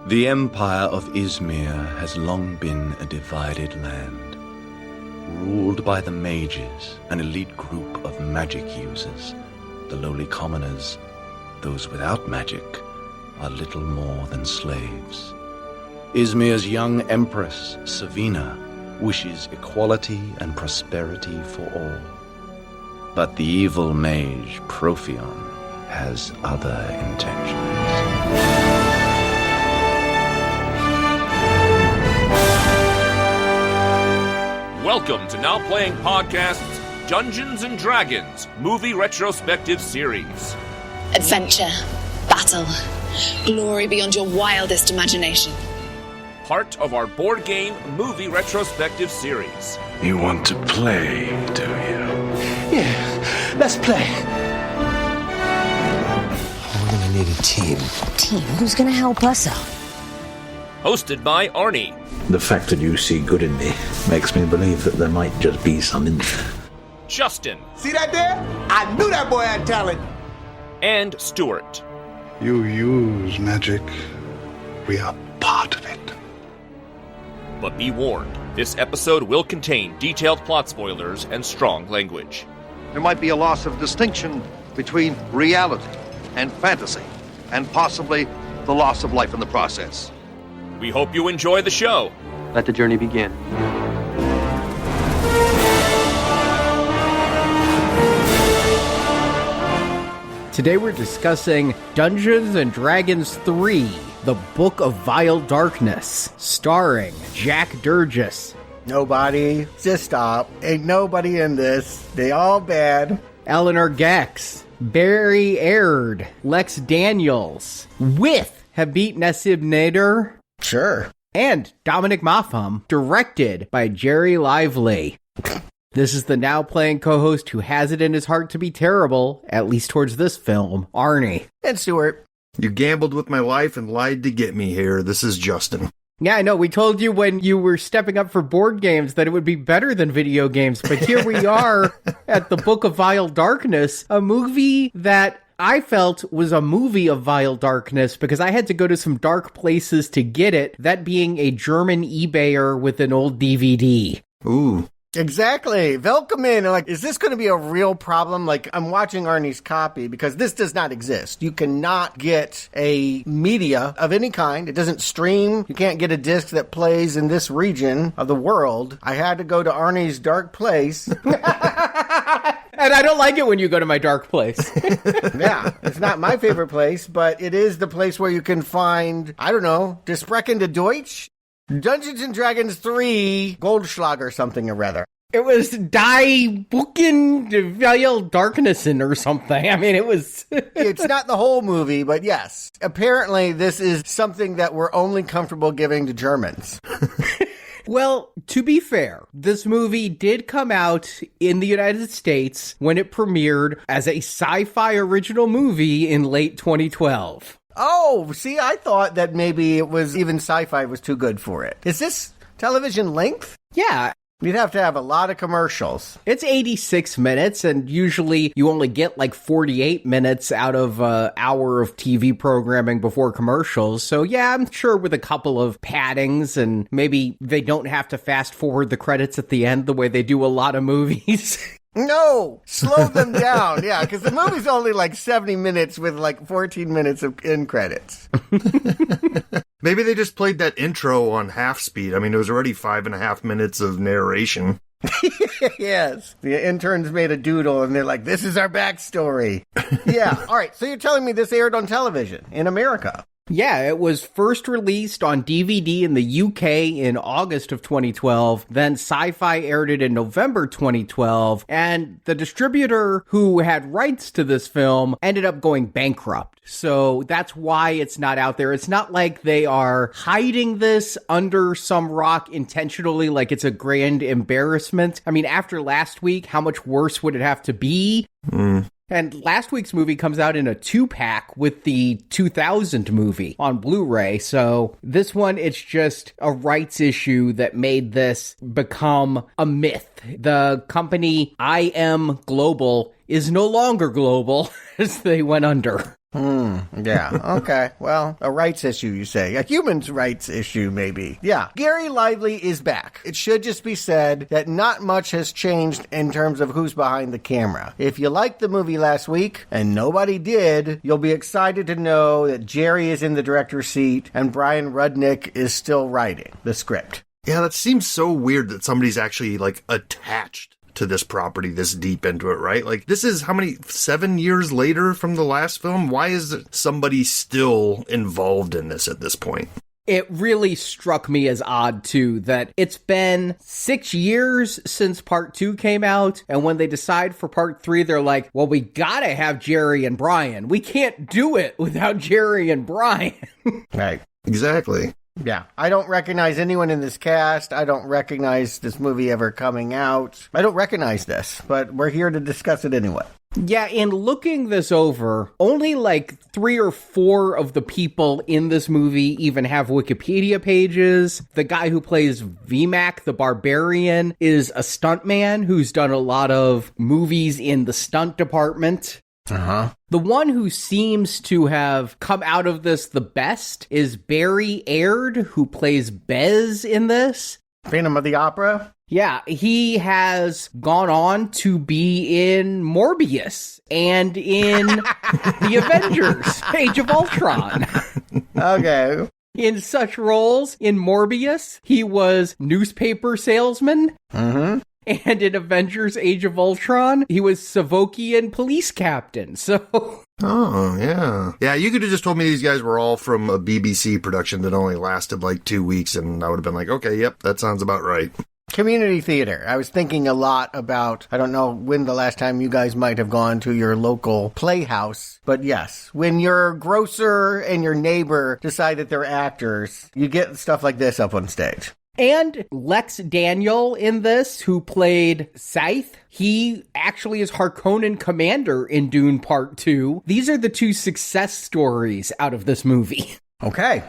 The empire of Izmir has long been a divided land, ruled by the mages, an elite group of magic users. The lowly commoners, those without magic, are little more than slaves. Izmir's young empress, Savina, wishes equality and prosperity for all. But the evil mage, Profion, has other intentions. Welcome to Now Playing Podcast's Dungeons & Dragons Movie Retrospective Series. Adventure, battle, glory beyond your wildest imagination. Part of our board game movie retrospective series. You want to play, do you? Yeah, let's play. We're gonna need a team. Team? Who's gonna help us out? Hosted by Arnie. The fact that you see good in me makes me believe that there might just be some in there. Justin. See that there? I knew that boy had talent. And Stuart. You use magic. We are part of it. But be warned, this episode will contain detailed plot spoilers and strong language. There might be a loss of distinction between reality and fantasy, and possibly the loss of life in the process. We hope you enjoy the show. Let the journey begin. Today we're discussing Dungeons & Dragons 3, The Book of Vile Darkness, starring Jack Durgis. Nobody. Just stop. Ain't nobody in this. They all bad. Eleanor Gex, Barry Aird, Lex Daniels, with Habit Nassib Nader. Sure. And Dominic Moffam, directed by Gerry Lively. This is the now playing co-host who has it in his heart to be terrible, at least towards this film, Arnie. And Stuart. You gambled with my life and lied to get me here. This is Justin. Yeah, I know. We told you when you were stepping up for board games that it would be better than video games, but here we are at the Book of Vile Darkness, a movie that I felt was a movie of vile darkness because I had to go to some dark places to get it, that being a German eBayer with an old DVD. Ooh. Exactly. Welcome in. Like, is this going to be a real problem? Like, I'm watching Arnie's copy because this does not exist. You cannot get a media of any kind. It doesn't stream. You can't get a disc that plays in this region of the world. I had to go to Arnie's dark place. And I don't like it when you go to my dark place. Yeah, it's not my favorite place, but it is the place where you can find, I don't know, Die Sprechen de Deutsch? Dungeons & Dragons 3 Goldschlag or something or other. It was Die Buchen de Vile Darknessen or something. I mean, it was... It's not the whole movie, but yes. Apparently, this is something that we're only comfortable giving to Germans. Well, to be fair, this movie did come out in the United States when it premiered as a sci-fi original movie in late 2012. Oh, see, I thought that maybe it was even sci-fi was too good for it. Is this television length? Yeah. You'd have to have a lot of commercials. It's 86 minutes, and usually you only get like 48 minutes out of an hour of TV programming before commercials. So yeah, I'm sure with a couple of paddings, and maybe they don't have to fast forward the credits at the end the way they do a lot of movies. No, slow them down. Yeah, because the movie's only like 70 minutes with like 14 minutes of end credits. Maybe they just played that intro on half speed. I mean, it was already 5.5 minutes of narration. Yes. The interns made a doodle and they're like, this is our backstory. Yeah. All right. So you're telling me this aired on television in America? Yeah, it was first released on DVD in the UK in August of 2012, then SyFy aired it in November 2012, and the distributor who had rights to this film ended up going bankrupt. So that's why it's not out there. It's not like they are hiding this under some rock intentionally, like it's a grand embarrassment. I mean, after last week, how much worse would it have to be? And last week's movie comes out in a 2-pack with the 2000 movie on Blu-ray. So this one, it's just a rights issue that made this become a myth. The company IM Global is no longer global as they went under. Yeah, okay. Well, a rights issue, you say. A human's rights issue, maybe. Yeah, Gerry Lively is back. It should just be said that not much has changed in terms of who's behind the camera. If you liked the movie last week, and nobody did, you'll be excited to know that Gerry is in the director's seat and Brian Rudnick is still writing the script. Yeah, that seems so weird that somebody's actually, like, attached to this property this deep into it, right? Like, this is how many, 7 years later from the last film? Why is somebody still involved in this at this point? It really struck me as odd, too, that it's been 6 years since part 2 came out, and when they decide for part 3, they're like, well, we gotta have Gerry and Brian. We can't do it without Gerry and Brian. Right. Exactly. Yeah, I don't recognize anyone in this cast. I don't recognize this movie ever coming out. I don't recognize this, but we're here to discuss it anyway. Yeah, in looking this over, only like 3 or 4 of the people in this movie even have Wikipedia pages. The guy who plays VMAC, the barbarian, is a stuntman who's done a lot of movies in the stunt department. The one who seems to have come out of this the best is Barry Aird, who plays Bez in this. Phantom of the Opera? Yeah, he has gone on to be in Morbius and in The Avengers, Age of Ultron. Okay. In such roles, in Morbius, he was newspaper salesman. And in Avengers Age of Ultron, he was Savokian police captain, so... Oh, yeah. Yeah, you could have just told me these guys were all from a BBC production that only lasted like 2 weeks, and I would have been like, okay, yep, that sounds about right. Community theater. I was thinking a lot about, I don't know when the last time you guys might have gone to your local playhouse, but yes, when your grocer and your neighbor decide that they're actors, you get stuff like this up on stage. And Lex Daniel in this, who played Scythe, he actually is Harkonnen Commander in Dune Part 2. These are the 2 success stories out of this movie. Okay.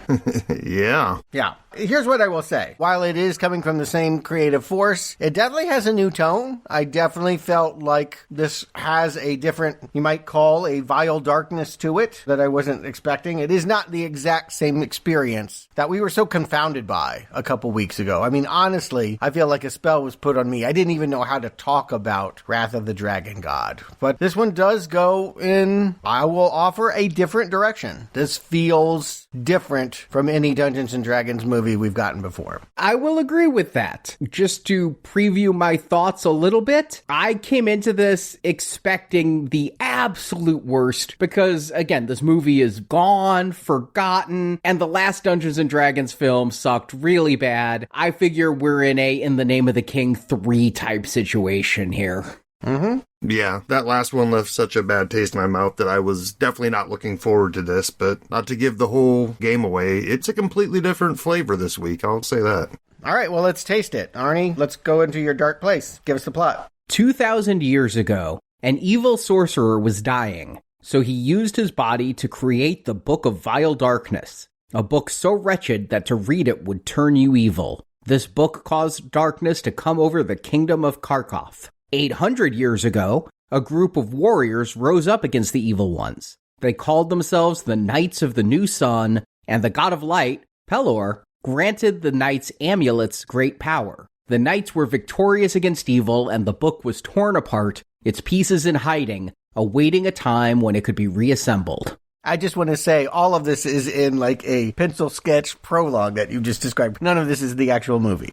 Yeah. Yeah. Here's what I will say. While it is coming from the same creative force, it definitely has a new tone. I definitely felt like this has a different, you might call a vile darkness to it that I wasn't expecting. It is not the exact same experience that we were so confounded by a couple weeks ago. I mean, honestly, I feel like a spell was put on me. I didn't even know how to talk about Wrath of the Dragon God. But this one does go in, I will offer a different direction. This feels different from any Dungeons & Dragons movie we've gotten before. I will agree with that. Just to preview my thoughts a little bit, I came into this expecting the absolute worst because, again, this movie is gone, forgotten, and the last Dungeons & Dragons film sucked really bad. I figure we're in a In the Name of the King 3 type situation here. Yeah, that last one left such a bad taste in my mouth that I was definitely not looking forward to this, but not to give the whole game away, it's a completely different flavor this week, I'll say that. All right, well, let's taste it. Arnie, let's go into your dark place. Give us the plot. 2,000 years ago, an evil sorcerer was dying, so he used his body to create the Book of Vile Darkness, a book so wretched that to read it would turn you evil. This book caused darkness to come over the kingdom of Kharkov. 800 years ago, a group of warriors rose up against the evil ones. They called themselves the Knights of the New Sun, and the god of light, Pelor, granted the knights amulets great power. The knights were victorious against evil, and the book was torn apart, its pieces in hiding, awaiting a time when it could be reassembled. I just want to say all of this is in like a pencil sketch prologue that you just described. None of this is the actual movie.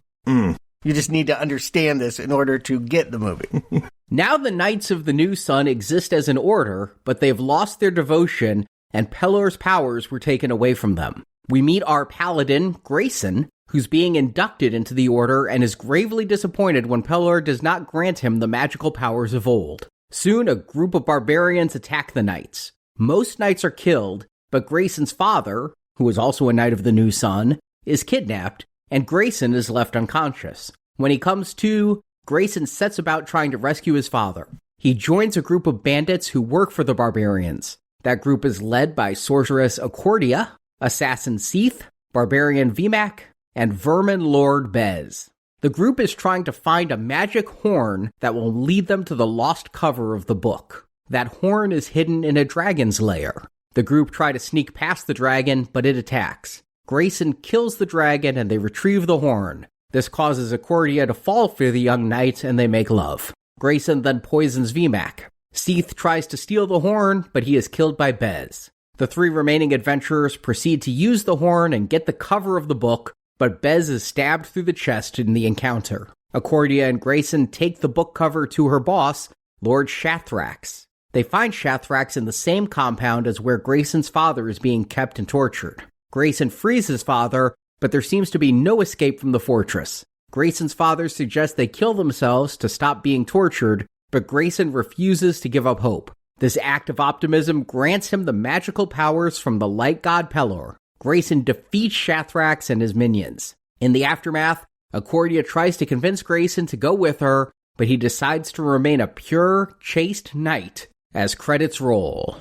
You just need to understand this in order to get the movie. Now the Knights of the New Sun exist as an order, but they've lost their devotion, and Pelor's powers were taken away from them. We meet our paladin, Grayson, who's being inducted into the order and is gravely disappointed when Pelor does not grant him the magical powers of old. Soon, a group of barbarians attack the knights. Most knights are killed, but Grayson's father, who is also a Knight of the New Sun, is kidnapped, and Grayson is left unconscious. When he comes to, Grayson sets about trying to rescue his father. He joins a group of bandits who work for the barbarians. That group is led by sorceress Accordia, assassin Seath, barbarian VMAC, and vermin lord Bez. The group is trying to find a magic horn that will lead them to the lost cover of the book. That horn is hidden in a dragon's lair. The group try to sneak past the dragon, but it attacks. Grayson kills the dragon and they retrieve the horn. This causes Accordia to fall for the young knight and they make love. Grayson then poisons VMAC. Seath tries to steal the horn, but he is killed by Bez. The 3 remaining adventurers proceed to use the horn and get the cover of the book, but Bez is stabbed through the chest in the encounter. Accordia and Grayson take the book cover to her boss, Lord Shathrax. They find Shathrax in the same compound as where Grayson's father is being kept and tortured. Grayson frees his father, but there seems to be no escape from the fortress. Grayson's father suggests they kill themselves to stop being tortured, but Grayson refuses to give up hope. This act of optimism grants him the magical powers from the light god Pelor. Grayson defeats Shathrax and his minions. In the aftermath, Accordia tries to convince Grayson to go with her, but he decides to remain a pure, chaste knight as credits roll.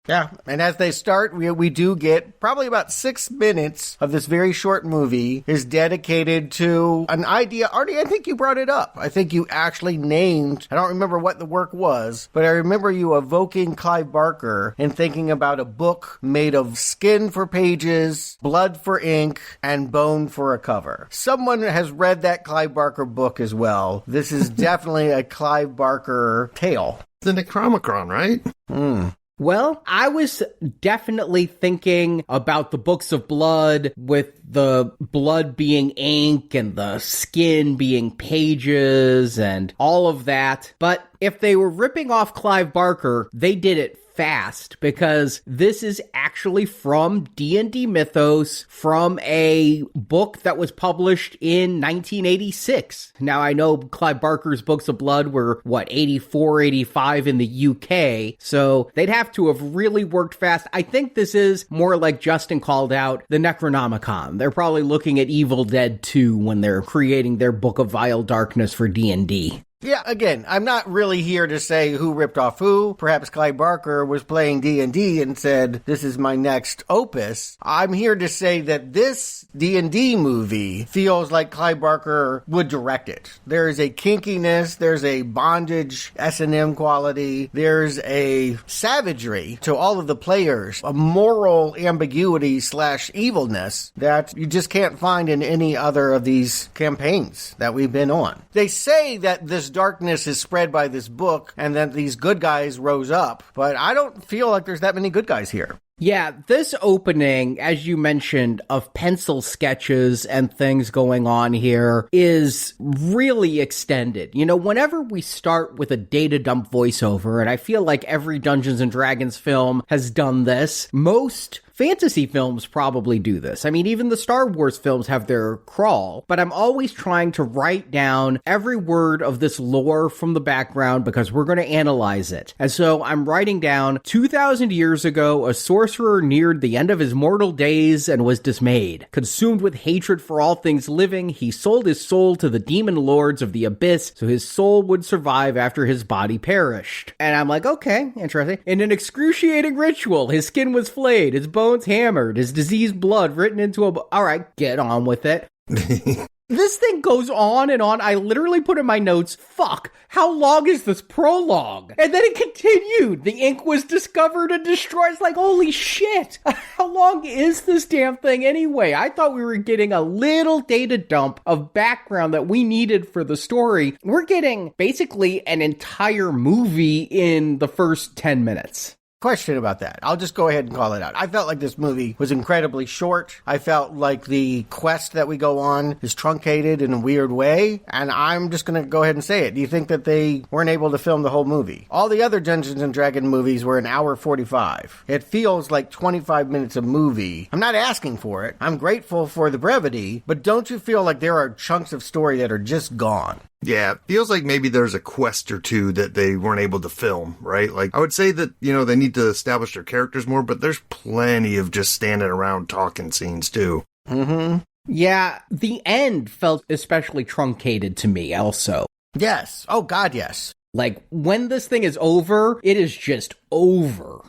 Yeah, and as they start, we do get probably about 6 minutes of this very short movie is dedicated to an idea. Arnie, I think you brought it up. I think you actually named, I don't remember what the work was, but I remember you evoking Clive Barker and thinking about a book made of skin for pages, blood for ink, and bone for a cover. Someone has read that Clive Barker book as well. This is definitely a Clive Barker tale. The Necronomicon, right? Well, I was definitely thinking about the books of blood with the blood being ink and the skin being pages and all of that. But if they were ripping off Clive Barker, they did it fast because this is actually from D&D mythos from a book that was published in 1986. Now, I know Clive Barker's books of blood were, 84, 85 in the UK, so they'd have to have really worked fast. I think this is more like Justin called out the Necronomicon. They're probably looking at Evil Dead 2 when they're creating their Book of Vile Darkness for D&D. Yeah, again, I'm not really here to say who ripped off who. Perhaps Clive Barker was playing D&D and said, this is my next opus. I'm here to say that this D&D movie feels like Clive Barker would direct it. There is a kinkiness, there's a bondage S&M quality, there's a savagery to all of the players, a moral ambiguity / evilness that you just can't find in any other of these campaigns that we've been on. They say that this darkness is spread by this book and that these good guys rose up, but I don't feel like there's that many good guys here. Yeah, this opening, as you mentioned, of pencil sketches and things going on here is really extended. You know, whenever we start with a data dump voiceover, and I feel like every Dungeons & Dragons film has done this, most fantasy films probably do this. I mean, even the Star Wars films have their crawl, but I'm always trying to write down every word of this lore from the background because we're going to analyze it. And so I'm writing down 2,000 years ago, a sorcerer neared the end of his mortal days and was dismayed. Consumed with hatred for all things living, he sold his soul to the demon lords of the abyss so his soul would survive after his body perished. And I'm like, okay, interesting. In an excruciating ritual, his skin was flayed, his bones hammered, his diseased blood written into a... All right, get on with it. This thing goes on and on. I literally put in my notes, fuck, how long is this prologue? And then it continued. The ink was discovered and destroyed. It's like, holy shit. How long is this damn thing anyway? I thought we were getting a little data dump of background that we needed for the story. We're getting basically an entire movie in the first 10 minutes. Question about that. I'll just go ahead and call it out. I felt like this movie was incredibly short. I felt like the quest that we go on is truncated in a weird way, and I'm just going to go ahead and say it. Do you think that they weren't able to film the whole movie? All the other Dungeons & Dragons movies were an hour 45. It feels like 25 minutes of movie. I'm not asking for it. I'm grateful for the brevity, but don't you feel like there are chunks of story that are just gone? Yeah, it feels like maybe there's a quest or two that they weren't able to film, right? Like, I would say that, you know, they need to establish their characters more, but there's plenty of just standing around talking scenes, too. Mm-hmm. Yeah, the end felt especially truncated to me, also. Yes. Oh, God, yes. Like, when this thing is over, it is just over.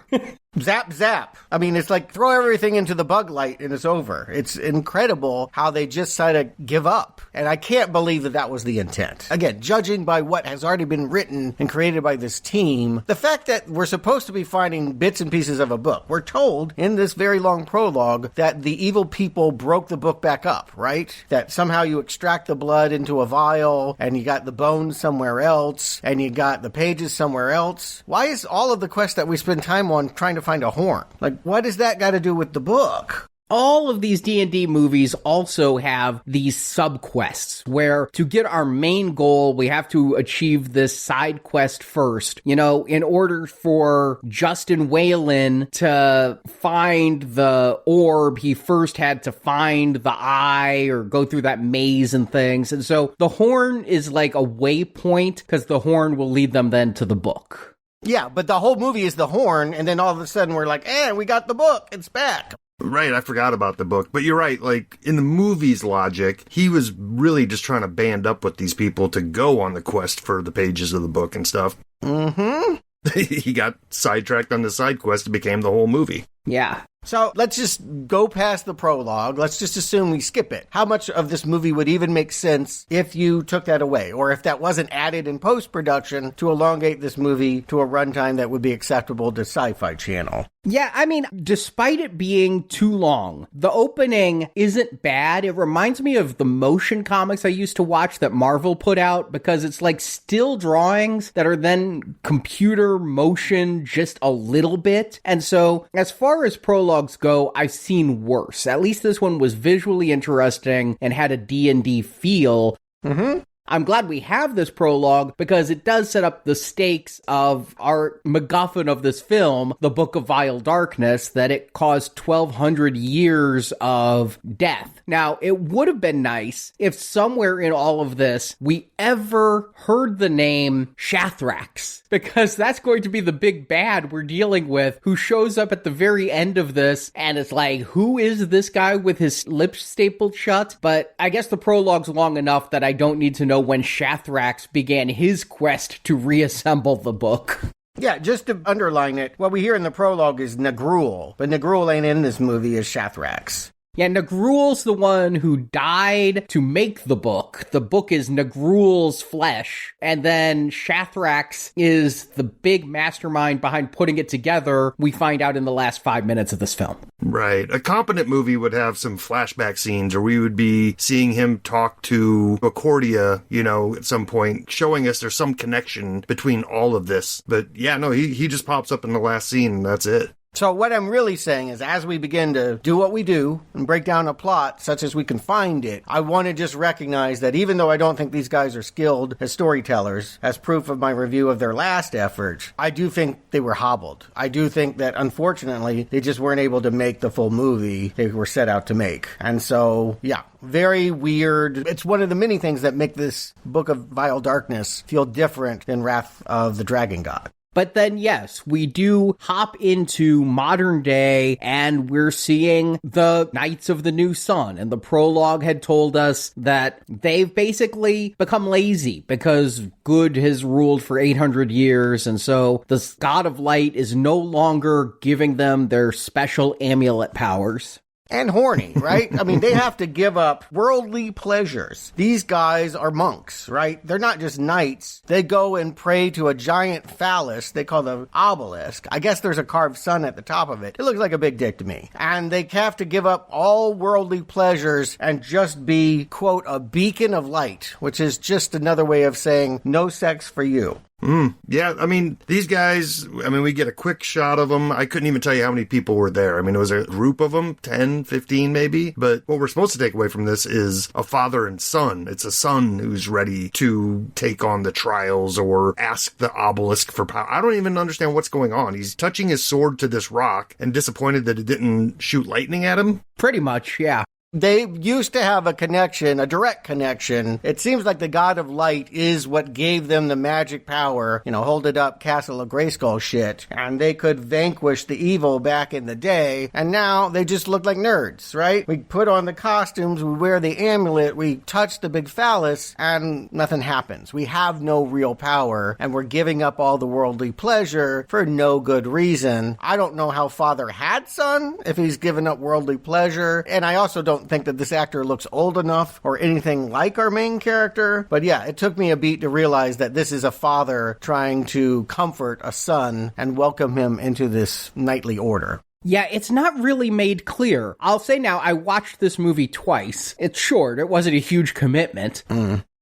Zap, zap. I mean, it's like throw everything into the bug light and it's over. It's incredible how they just kind of give up. And I can't believe that that was the intent. Again, judging by what has already been written and created by this team, the fact that we're supposed to be finding bits and pieces of a book. We're told in this very long prologue that the evil people broke the book back up, right? That somehow you extract the blood into a vial and you got the bones somewhere else and you got the pages somewhere else. Why is all of the quest that we spend time on trying to find a horn? Like, what does that got to do with the book? All of these D&D movies also have these sub-quests where to get our main goal, we have to achieve this side quest first. You know, in order for Justin Whalen to find the orb, he first had to find the eye or go through that maze and things. And so the horn is like a waypoint because the horn will lead them then to the book. Yeah, but the whole movie is the horn, and then all of a sudden we're like, we got the book. It's back. Right, I forgot about the book. But you're right, like, in the movie's logic, he was really just trying to band up with these people to go on the quest for the pages of the book and stuff. Mm-hmm. He got sidetracked on the side quest and became the whole movie. Yeah. So let's just go past the prologue. Let's just assume we skip it. How much of this movie would even make sense if you took that away? Or if that wasn't added in post-production to elongate this movie to a runtime that would be acceptable to SyFy Channel? Yeah, I mean, despite it being too long, the opening isn't bad. It reminds me of the motion comics I used to watch that Marvel put out because it's like still drawings that are then computer motion just a little bit. And so as far as prologues go, I've seen worse. At least this one was visually interesting and had a D&D feel. Mm-hmm. I'm glad we have this prologue because it does set up the stakes of our MacGuffin of this film, the Book of Vile Darkness, that it caused 1,200 years of death. Now, it would have been nice if somewhere in all of this we ever heard the name Shathrax, because that's going to be the big bad we're dealing with, who shows up at the very end of this, and it's like, who is this guy with his lips stapled shut? But I guess the prologue's long enough that I don't need to know when Shathrax began his quest to reassemble the book. Yeah, just to underline it, what we hear in the prologue is Nagrul, but Nagrul ain't in this movie as Shathrax. Yeah, Nagrul's the one who died to make the book. The book is Nagrul's flesh. And then Shathrax is the big mastermind behind putting it together, we find out in the last 5 minutes of this film. Right. A competent movie would have some flashback scenes, or we would be seeing him talk to Accordia, you know, at some point, showing us there's some connection between all of this. But yeah, no, he just pops up in the last scene and that's it. So what I'm really saying is, as we begin to do what we do and break down a plot such as we can find it, I want to just recognize that even though I don't think these guys are skilled as storytellers, as proof of my review of their last effort, I do think they were hobbled. I do think that, unfortunately, they just weren't able to make the full movie they were set out to make. And so, yeah, very weird. It's one of the many things that make this Book of Vile Darkness feel different than Wrath of the Dragon God. But then, yes, we do hop into modern day and we're seeing the Knights of the New Sun. And the prologue had told us that they've basically become lazy because good has ruled for 800 years. And so the God of Light is no longer giving them their special amulet powers. And horny, right? I mean, they have to give up worldly pleasures. These guys are monks, right? They're not just knights. They go and pray to a giant phallus they call the obelisk. I guess there's a carved sun at the top of it. It looks like a big dick to me. And they have to give up all worldly pleasures and just be, quote, a beacon of light, which is just another way of saying no sex for you. Yeah, I mean, these guys, we get a quick shot of them. I couldn't even tell you how many people were there. I mean, it was a group of them, 10, 15 maybe. But what we're supposed to take away from this is a father and son. It's a son who's ready to take on the trials or ask the obelisk for power. I don't even understand what's going on. He's touching his sword to this rock and disappointed that it didn't shoot lightning at him. Pretty much, yeah. They used to have a connection, a direct connection. It seems like the God of Light is what gave them the magic power, hold it up, Castle of Grayskull shit, and they could vanquish the evil back in the day, and now they just look like nerds, right? We put on the costumes, we wear the amulet, we touch the big phallus, and nothing happens. We have no real power, and we're giving up all the worldly pleasure for no good reason. I don't know how father had son if he's given up worldly pleasure, and I also don't think that this actor looks old enough or anything like our main character. But yeah, it took me a beat to realize that this is a father trying to comfort a son and welcome him into this knightly order. Yeah, it's not really made clear. I'll say now, I watched this movie twice. It's short. It wasn't a huge commitment.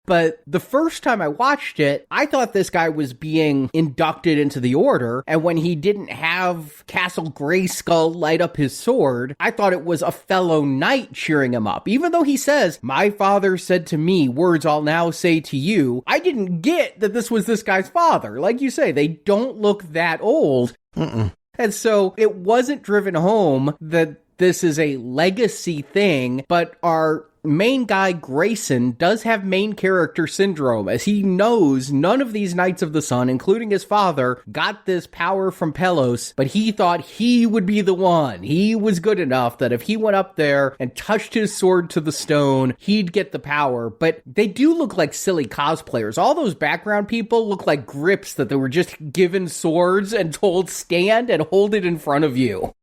But the first time I watched it, I thought this guy was being inducted into the order, and when he didn't have Castle Grayskull light up his sword, I thought it was a fellow knight cheering him up. Even though he says, "My father said to me, words I'll now say to you," I didn't get that this was this guy's father. Like you say, they don't look that old. And so it wasn't driven home that this is a legacy thing, but our main guy, Grayson, does have main character syndrome, as he knows none of these Knights of the Sun, including his father, got this power from Pelos, but he thought he would be the one. He was good enough that if he went up there and touched his sword to the stone, he'd get the power. But they do look like silly cosplayers. All those background people look like grips that they were just given swords and told stand and hold it in front of you.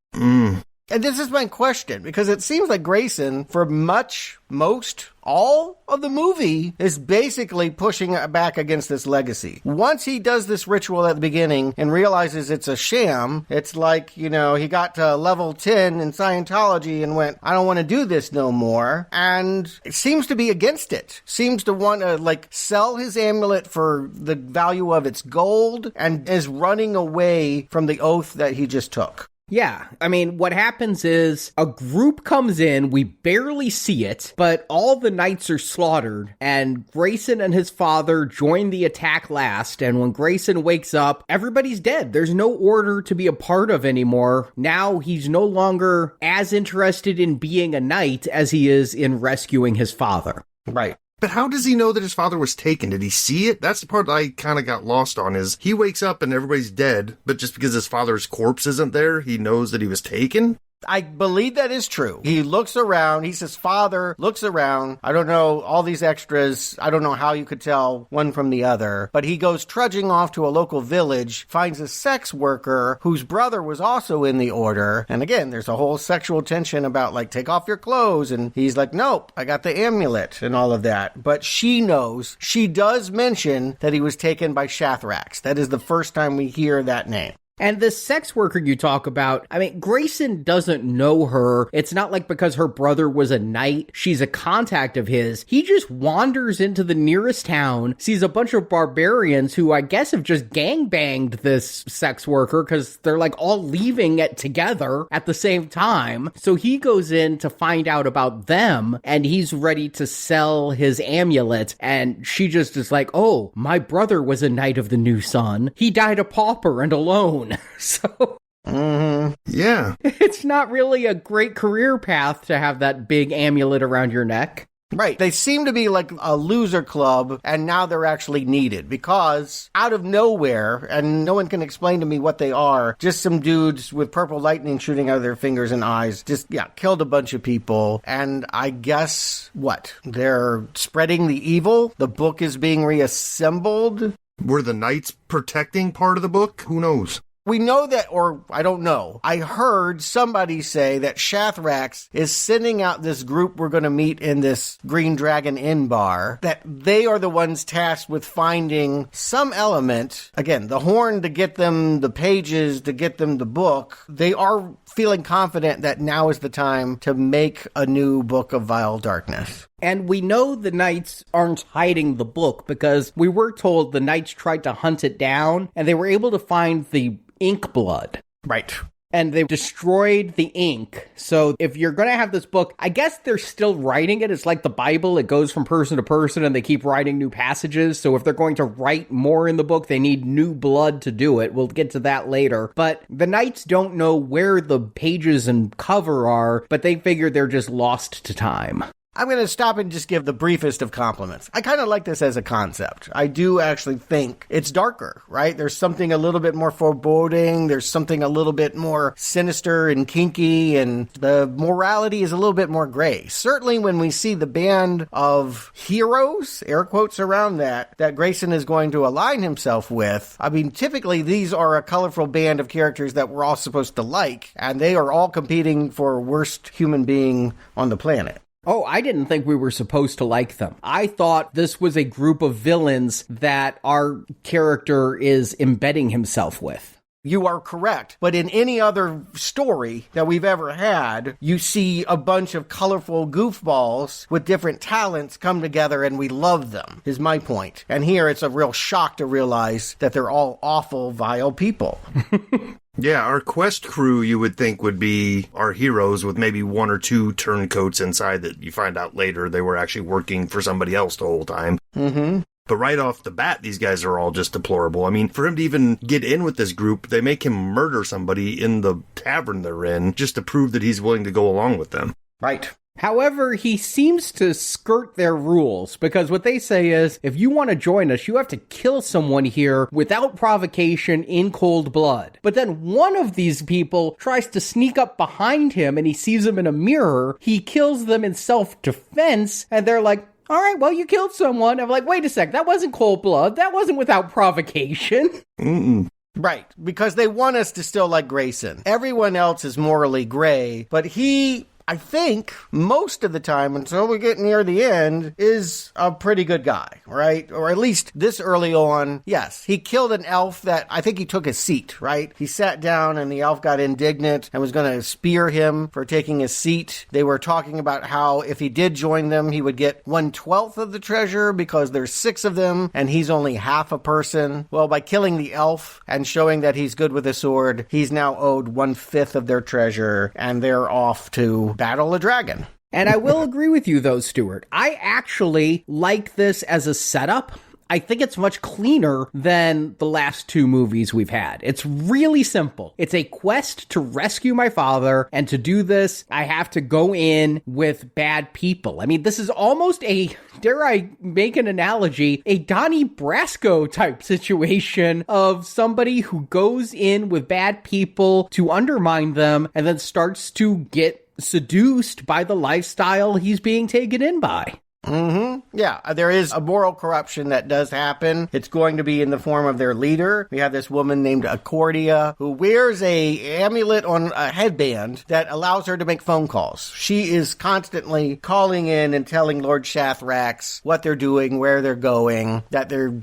And this is my question, because it seems like Grayson, for most, all of the movie, is basically pushing back against this legacy. Once he does this ritual at the beginning and realizes it's a sham, it's like, he got to level 10 in Scientology and went, I don't want to do this no more. And it seems to be against it. Seems to want to, sell his amulet for the value of its gold and is running away from the oath that he just took. Yeah, I mean, what happens is a group comes in, we barely see it, but all the knights are slaughtered, and Grayson and his father join the attack last, and when Grayson wakes up, everybody's dead. There's no order to be a part of anymore. Now he's no longer as interested in being a knight as he is in rescuing his father. Right. But how does he know that his father was taken? Did he see it? That's the part I kind of got lost on, is he wakes up and everybody's dead, but just because his father's corpse isn't there, he knows that he was taken? I believe that is true. He looks around. He says, father, looks around. I don't know, all these extras. I don't know how you could tell one from the other. But he goes trudging off to a local village, finds a sex worker whose brother was also in the order. And again, there's a whole sexual tension about, take off your clothes. And he's like, nope, I got the amulet and all of that. But she knows. She does mention that he was taken by Shathrax. That is the first time we hear that name. And the sex worker you talk about, I mean, Grayson doesn't know her. It's not like because her brother was a knight, she's a contact of his. He just wanders into the nearest town, sees a bunch of barbarians who I guess have just gangbanged this sex worker because they're all leaving it together at the same time. So he goes in to find out about them, and he's ready to sell his amulet. And she just is like, oh, my brother was a knight of the new sun. He died a pauper and alone. So, yeah, it's not really a great career path to have that big amulet around your neck. Right. They seem to be like a loser club, and now they're actually needed because out of nowhere, and no one can explain to me what they are, just some dudes with purple lightning shooting out of their fingers and eyes, killed a bunch of people. And I guess, they're spreading the evil? The book is being reassembled? Were the knights protecting part of the book? Who knows? We know that, or I don't know. I heard somebody say that Shathrax is sending out this group we're going to meet in this Green Dragon Inn bar, that they are the ones tasked with finding some element, again, the horn to get them the pages, to get them the book. They are feeling confident that now is the time to make a new book of Vile Darkness. And we know the knights aren't hiding the book because we were told the knights tried to hunt it down and they were able to find the ink blood. Right. and they destroyed the ink. So if you're going to have this book, I guess they're still writing it. It's like the Bible. It goes from person to person and they keep writing new passages. So if they're going to write more in the book, they need new blood to do it. We'll get to that later. But the Knights don't know where the pages and cover are, but they figure they're just lost to time. I'm going to stop and just give the briefest of compliments. I kind of like this as a concept. I do actually think it's darker, right? There's something a little bit more foreboding. There's something a little bit more sinister and kinky, and the morality is a little bit more gray. Certainly when we see the band of heroes, air quotes around that Grayson is going to align himself with, I mean, typically these are a colorful band of characters that we're all supposed to like, and they are all competing for worst human being on the planet. Oh, I didn't think we were supposed to like them. I thought this was a group of villains that our character is embedding himself with. You are correct. But in any other story that we've ever had, you see a bunch of colorful goofballs with different talents come together and we love them, is my point. And here it's a real shock to realize that they're all awful, vile people. Yeah, our quest crew, you would think, would be our heroes with maybe one or two turncoats inside that you find out later they were actually working for somebody else the whole time. Mm-hmm. But right off the bat, these guys are all just deplorable. I mean, for him to even get in with this group, they make him murder somebody in the tavern they're in just to prove that he's willing to go along with them. Right. However, he seems to skirt their rules, because what they say is, if you want to join us, you have to kill someone here without provocation in cold blood. But then one of these people tries to sneak up behind him and he sees him in a mirror. He kills them in self-defense, and they're like, all right, well, you killed someone. I'm like, wait a sec, that wasn't cold blood. That wasn't without provocation. Mm-mm. Right, because they want us to still like Grayson. Everyone else is morally gray, but he, I think, most of the time, until we get near the end, is a pretty good guy, right? Or at least this early on, yes. He killed an elf that, I think he took his seat, right? He sat down and the elf got indignant and was going to spear him for taking his seat. They were talking about how if he did join them, he would get 1/12 of the treasure because there's 6 of them and he's only half a person. Well, by killing the elf and showing that he's good with a sword, he's now owed 1/5 of their treasure and they're off to battle a dragon. And I will agree with you, though, Stuart. I actually like this as a setup. I think it's much cleaner than the last 2 movies we've had. It's really simple. It's a quest to rescue my father, and to do this, I have to go in with bad people. I mean, this is almost a, dare I make an analogy, a Donnie Brasco type situation of somebody who goes in with bad people to undermine them and then starts to get seduced by the lifestyle he's being taken in by. Mm-hmm. Yeah, there is a moral corruption that does happen. It's going to be in the form of their leader. We have this woman named Accordia who wears a amulet on a headband that allows her to make phone calls. She is constantly calling in and telling Lord Shathrax what they're doing, where they're going, that they're,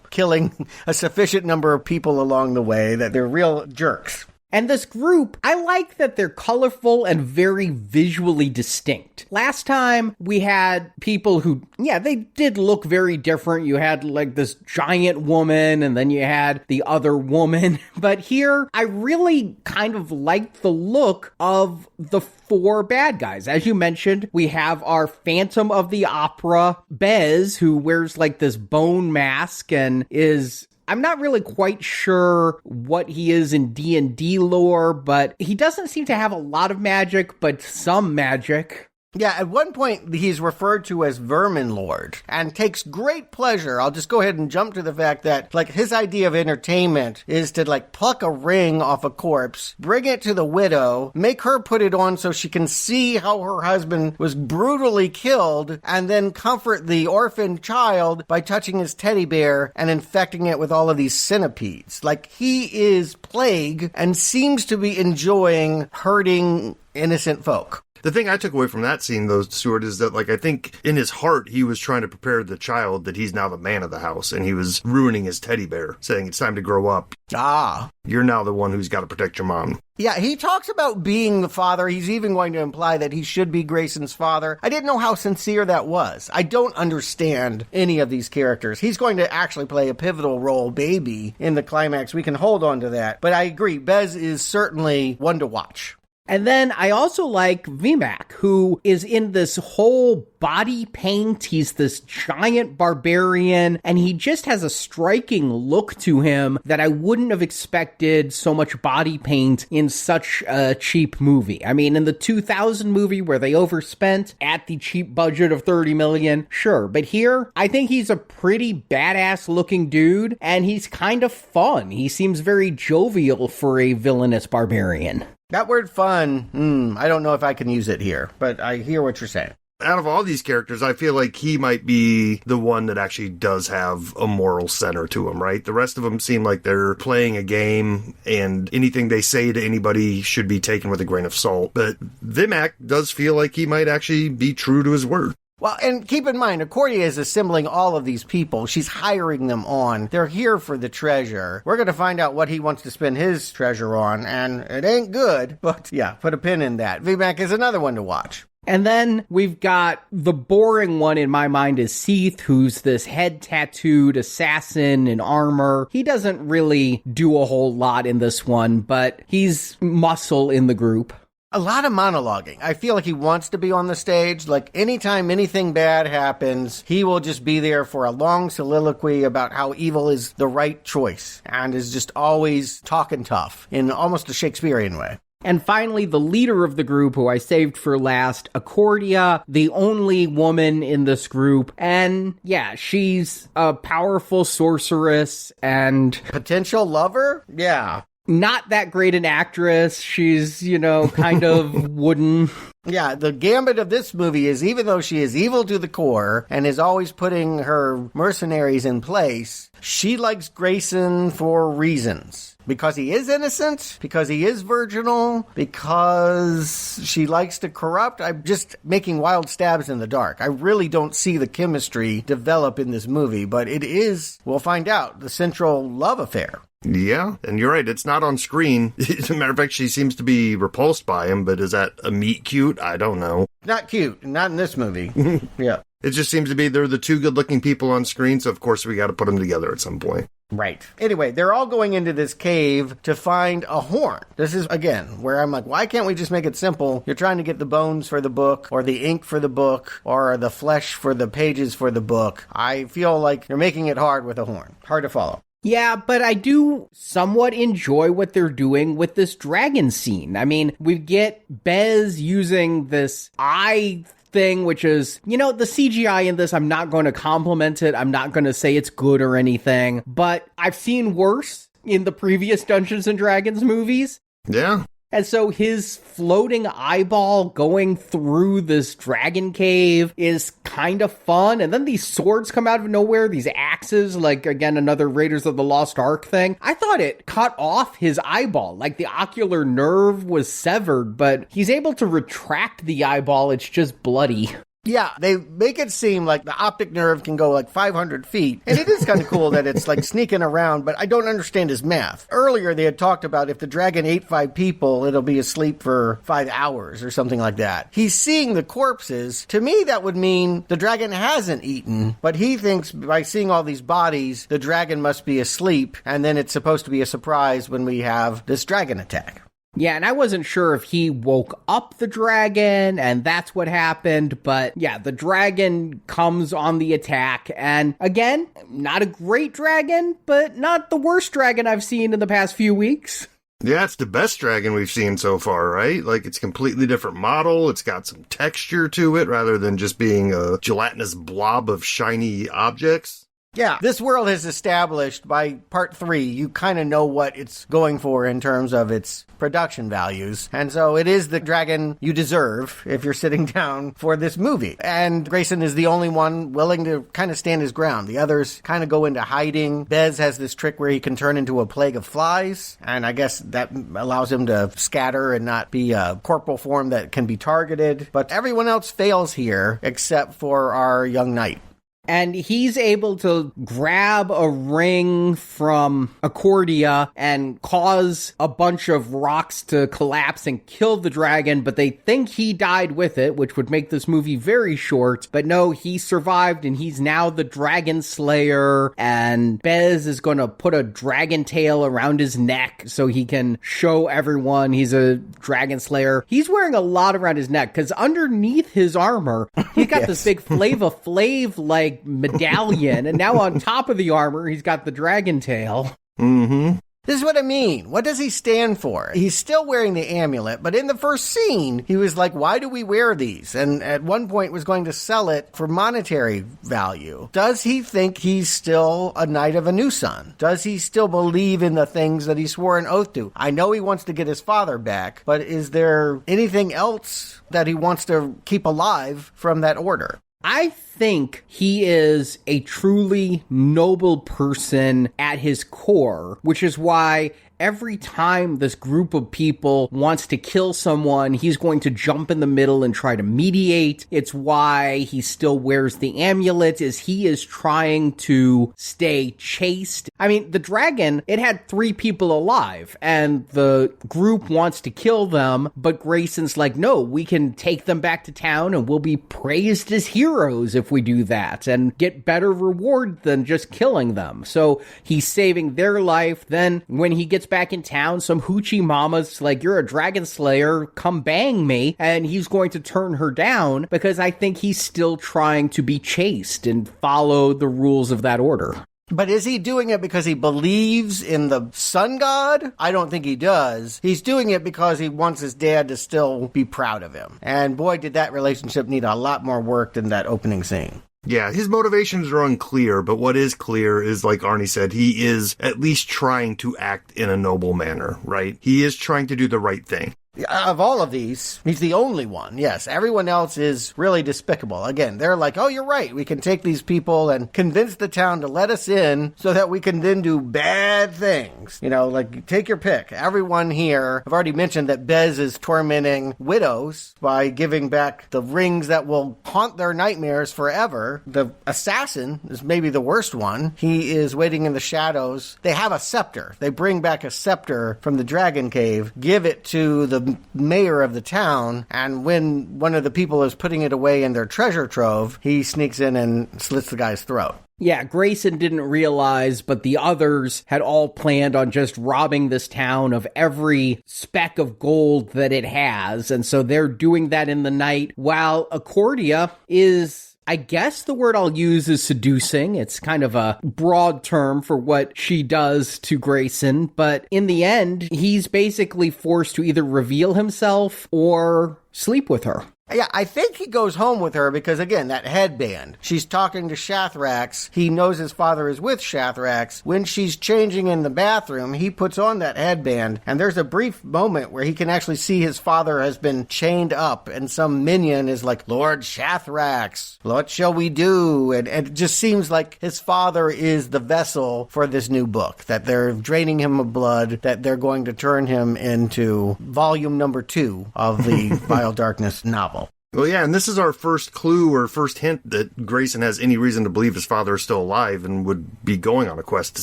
killing a sufficient number of people along the way, that they're real jerks. And this group, I like that they're colorful and very visually distinct. Last time, we had people who, they did look very different. You had, like, this giant woman, and then you had the other woman. But here, I really kind of liked the look of the 4 bad guys. As you mentioned, we have our Phantom of the Opera, Bez, who wears, like, this bone mask and is... I'm not really quite sure what he is in D&D lore, but he doesn't seem to have a lot of magic, but some magic. Yeah, at one point he's referred to as Vermin Lord and takes great pleasure. I'll just go ahead and jump to the fact that, like, his idea of entertainment is to, like, pluck a ring off a corpse, bring it to the widow, make her put it on so she can see how her husband was brutally killed, and then comfort the orphaned child by touching his teddy bear and infecting it with all of these centipedes. Like, he is plague and seems to be enjoying hurting innocent folk. The thing I took away from that scene, though, Stuart, is that, like, I think in his heart, he was trying to prepare the child that he's now the man of the house, and he was ruining his teddy bear, saying it's time to grow up. Ah. You're now the one who's got to protect your mom. Yeah, he talks about being the father. He's even going to imply that he should be Grayson's father. I didn't know how sincere that was. I don't understand any of these characters. He's going to actually play a pivotal role, maybe, in the climax. We can hold on to that. But I agree, Bez is certainly one to watch. And then I also like VMAC, who is in this whole body paint. He's this giant barbarian, and he just has a striking look to him that I wouldn't have expected so much body paint in such a cheap movie. I mean, in the 2000 movie where they overspent at the cheap budget of $30 million, sure. But here, I think he's a pretty badass looking dude, and he's kind of fun. He seems very jovial for a villainous barbarian. That word fun, I don't know if I can use it here, but I hear what you're saying. Out of all these characters, I feel like he might be the one that actually does have a moral center to him, right? The rest of them seem like they're playing a game, and anything they say to anybody should be taken with a grain of salt. But Vimac does feel like he might actually be true to his word. Well, and keep in mind, Accordia is assembling all of these people. She's hiring them on. They're here for the treasure. We're going to find out what he wants to spend his treasure on, and it ain't good. But yeah, put a pin in that. VMAC is another one to watch. And then we've got the boring one in my mind is Seath, who's this head-tattooed assassin in armor. He doesn't really do a whole lot in this one, but he's muscle in the group. A lot of monologuing. I feel like he wants to be on the stage. Like, anytime anything bad happens, he will just be there for a long soliloquy about how evil is the right choice, and is just always talking tough in almost a Shakespearean way. And finally, the leader of the group, who I saved for last, Accordia, the only woman in this group. And yeah, she's a powerful sorceress and... potential lover? Yeah. Not that great an actress. She's, kind of wooden. Yeah, the gambit of this movie is, even though she is evil to the core and is always putting her mercenaries in place, she likes Grayson for reasons. Because he is innocent, because he is virginal, because she likes to corrupt. I'm just making wild stabs in the dark. I really don't see the chemistry develop in this movie, but it is, we'll find out, the central love affair. Yeah, and you're right, it's not on screen. As a matter of fact, she seems to be repulsed by him, but is that a meet cute? I don't know. Not cute, not in this movie. Yeah. It just seems to be they're the two good-looking people on screen, so of course we got to put them together at some point. Right. Anyway, they're all going into this cave to find a horn. This is, again, where I'm like, why can't we just make it simple? You're trying to get the bones for the book, or the ink for the book, or the flesh for the pages for the book. I feel like you're making it hard with a horn. Hard to follow. Yeah, but I do somewhat enjoy what they're doing with this dragon scene. I mean, we get Bez using this eye thing, which is, the CGI in this, I'm not going to compliment it. I'm not going to say it's good or anything, but I've seen worse in the previous Dungeons and Dragons movies. Yeah. And so his floating eyeball going through this dragon cave is kind of fun. And then these swords come out of nowhere, these axes, like, again, another Raiders of the Lost Ark thing. I thought it cut off his eyeball, like the ocular nerve was severed, but he's able to retract the eyeball. It's just bloody. Yeah, they make it seem like the optic nerve can go like 500 feet. And it is kind of cool that it's like sneaking around, but I don't understand his math. Earlier, they had talked about if the dragon ate 5 people, it'll be asleep for 5 hours or something like that. He's seeing the corpses. To me, that would mean the dragon hasn't eaten, but he thinks by seeing all these bodies, the dragon must be asleep, and then it's supposed to be a surprise when we have this dragon attack. Yeah, and I wasn't sure if he woke up the dragon and that's what happened, but yeah, the dragon comes on the attack, and again, not a great dragon, but not the worst dragon I've seen in the past few weeks. Yeah, it's the best dragon we've seen so far, right? Like, it's a completely different model, it's got some texture to it rather than just being a gelatinous blob of shiny objects. Yeah, this world is established by part 3. You kind of know what it's going for in terms of its production values. And so it is the dragon you deserve if you're sitting down for this movie. And Grayson is the only one willing to kind of stand his ground. The others kind of go into hiding. Bez has this trick where he can turn into a plague of flies. And I guess that allows him to scatter and not be a corporal form that can be targeted. But everyone else fails here except for our young knight. And he's able to grab a ring from Accordia and cause a bunch of rocks to collapse and kill the dragon, but they think he died with it, which would make this movie very short. But no, he survived, and he's now the dragon slayer, and Bez is going to put a dragon tail around his neck so he can show everyone he's a dragon slayer. He's wearing a lot around his neck, because underneath his armor, he's got this big Flava Flav, like, medallion, and now on top of the armor, he's got the dragon tail. Mm-hmm. This is what I mean. What does he stand for? He's still wearing the amulet, but in the first scene, he was like, why do we wear these? And at one point was going to sell it for monetary value. Does he think he's still a Knight of a New Sun? Does he still believe in the things that he swore an oath to? I know he wants to get his father back, but is there anything else that he wants to keep alive from that order? I think he is a truly noble person at his core, which is why every time this group of people wants to kill someone, he's going to jump in the middle and try to mediate. It's why he still wears the amulet, is he is trying to stay chaste. I mean, the dragon, it had 3 people alive, and the group wants to kill them, but Grayson's like, no, we can take them back to town and we'll be praised as heroes if we do that, and get better reward than just killing them. So he's saving their life. Then when he gets back in town, some hoochie mama's like, you're a dragon slayer, come bang me, and he's going to turn her down because I think he's still trying to be chaste and follow the rules of that order. But is he doing it because he believes in the sun god? I don't think he does. He's doing it because he wants his dad to still be proud of him. And boy, did that relationship need a lot more work than that opening scene. Yeah, his motivations are unclear, but what is clear is, like Arnie said, he is at least trying to act in a noble manner, right? He is trying to do the right thing. Of all of these, he's the only one. Yes, everyone else is really despicable. Again, they're like, oh, you're right. We can take these people and convince the town to let us in so that we can then do bad things. You know, like, take your pick. Everyone here, I've already mentioned that Bez is tormenting widows by giving back the rings that will haunt their nightmares forever. The assassin is maybe the worst one. He is waiting in the shadows. They have a scepter. They bring back a scepter from the dragon cave, give it to the mayor of the town, and when one of the people is putting it away in their treasure trove, he sneaks in and slits the guy's throat. Yeah, Grayson didn't realize, but the others had all planned on just robbing this town of every speck of gold that it has, and so they're doing that in the night, while Accordia is, I guess the word I'll use is seducing. It's kind of a broad term for what she does to Grayson, but in the end, he's basically forced to either reveal himself or sleep with her. Yeah, I think he goes home with her because, again, that headband. She's talking to Shathrax. He knows his father is with Shathrax. When she's changing in the bathroom, he puts on that headband, and there's a brief moment where he can actually see his father has been chained up, and some minion is like, Lord Shathrax, what shall we do? And it just seems like his father is the vessel for this new book, that they're draining him of blood, that they're going to turn him into volume number 2 of the Vile Darkness novel. Well, yeah, and this is our first clue or first hint that Grayson has any reason to believe his father is still alive and would be going on a quest to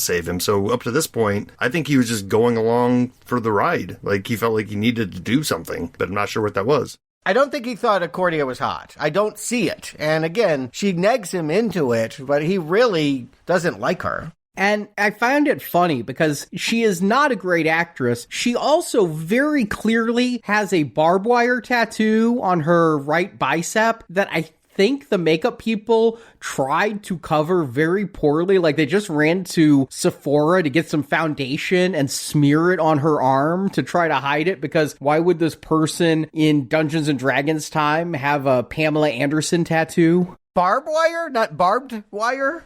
save him. So up to this point, I think he was just going along for the ride. Like, he felt like he needed to do something, but I'm not sure what that was. I don't think he thought Accordia was hot. I don't see it. And again, she negs him into it, but he really doesn't like her. And I found it funny because she is not a great actress. She also very clearly has a barbed wire tattoo on her right bicep that I think the makeup people tried to cover very poorly. Like, they just ran to Sephora to get some foundation and smear it on her arm to try to hide it, because why would this person in Dungeons and Dragons time have a Pamela Anderson tattoo? Barbed wire? Not barbed wire?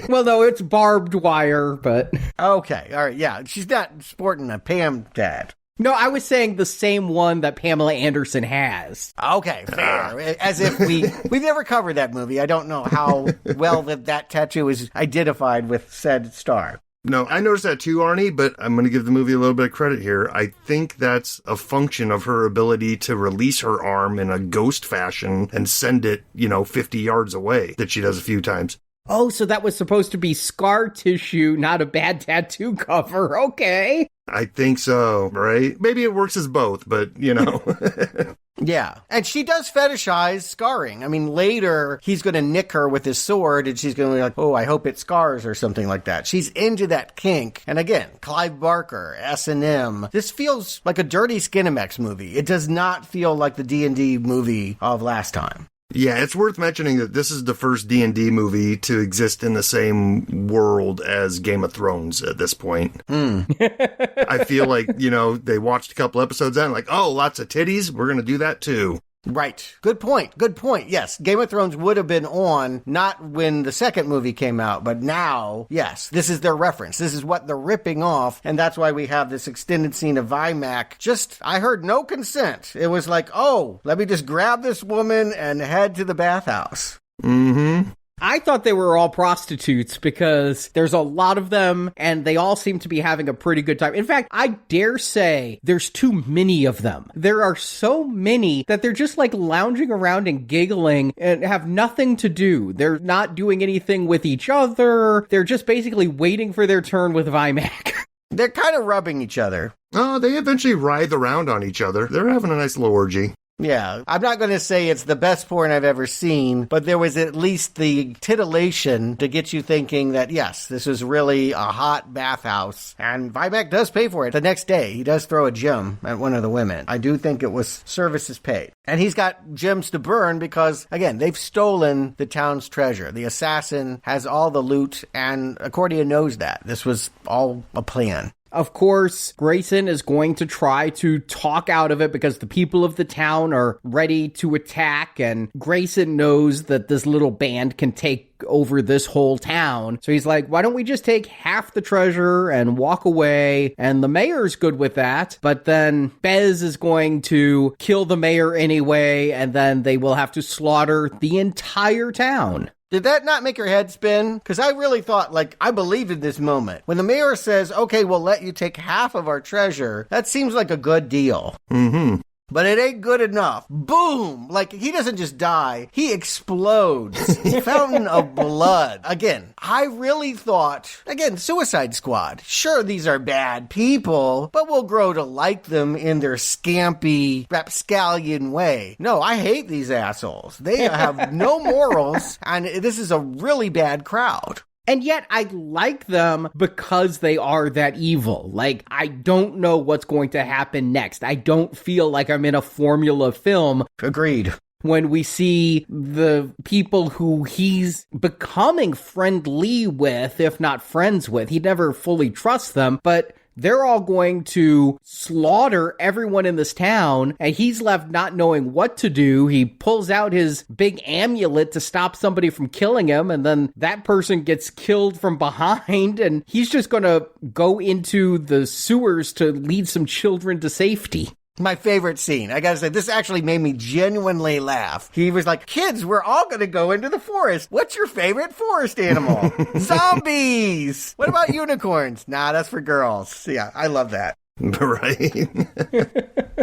Well, no, it's barbed wire, but... Okay, all right, yeah. She's not sporting a Pam tat. No, I was saying the same one that Pamela Anderson has. Okay, fair. As if we've never covered that movie. I don't know how well that tattoo is identified with said star. No, I noticed that too, Arnie, but I'm going to give the movie a little bit of credit here. I think that's a function of her ability to release her arm in a ghost fashion and send it, 50 yards away, that she does a few times. Oh, so that was supposed to be scar tissue, not a bad tattoo cover. Okay. I think so, right? Maybe it works as both, but, Yeah. And she does fetishize scarring. I mean, later, he's going to nick her with his sword, and she's going to be like, oh, I hope it scars, or something like that. She's into that kink. And again, Clive Barker, S&M. This feels like a dirty Skinemax movie. It does not feel like the D&D movie of last time. Yeah, it's worth mentioning that this is the first D&D movie to exist in the same world as Game of Thrones at this point. I feel like, they watched a couple episodes out and like, oh, lots of titties, we're going to do that too. Right. Good point. Yes, Game of Thrones would have been on, not when the second movie came out, but now, yes, this is their reference. This is what they're ripping off, and that's why we have this extended scene of Vimac. I heard no consent. It was like, oh, let me just grab this woman and head to the bathhouse. Mm-hmm. I thought they were all prostitutes because there's a lot of them and they all seem to be having a pretty good time. In fact, I dare say there's too many of them. There are so many that they're just like lounging around and giggling and have nothing to do. They're not doing anything with each other. They're just basically waiting for their turn with Vimac. They're kind of rubbing each other. Oh, they eventually writhe around on each other. They're having a nice little orgy. Yeah, I'm not going to say it's the best porn I've ever seen, but there was at least the titillation to get you thinking that, yes, this is really a hot bathhouse. And Vimac does pay for it. The next day, he does throw a gem at one of the women. I do think it was services paid. And he's got gems to burn because, again, they've stolen the town's treasure. The assassin has all the loot, and Accordia knows that. This was all a plan. Of course, Grayson is going to try to talk out of it because the people of the town are ready to attack, and Grayson knows that this little band can take over this whole town. So he's like, why don't we just take half the treasure and walk away? And the mayor's good with that. But then Bez is going to kill the mayor anyway, and then they will have to slaughter the entire town. Did that not make your head spin? Because I really thought, I believed in this moment. When the mayor says, okay, we'll let you take half of our treasure, that seems like a good deal. Mm-hmm. But it ain't good enough. Boom! He doesn't just die. He explodes. Fountain of blood. Again, I really thought, Suicide Squad. Sure, these are bad people, but we'll grow to like them in their scampy, rapscallion way. No, I hate these assholes. They have no morals, and this is a really bad crowd. And yet I like them because they are that evil. I don't know what's going to happen next. I don't feel like I'm in a formula film. Agreed. When we see the people who he's becoming friendly with, if not friends with, he never fully trusts them, but they're all going to slaughter everyone in this town, and he's left not knowing what to do. He pulls out his big amulet to stop somebody from killing him, and then that person gets killed from behind, and he's just going to go into the sewers to lead some children to safety. My favorite scene. I gotta say, this actually made me genuinely laugh. He was like, kids, we're all gonna go into the forest. What's your favorite forest animal? Zombies! What about unicorns? Nah, that's for girls. Yeah, I love that. Right.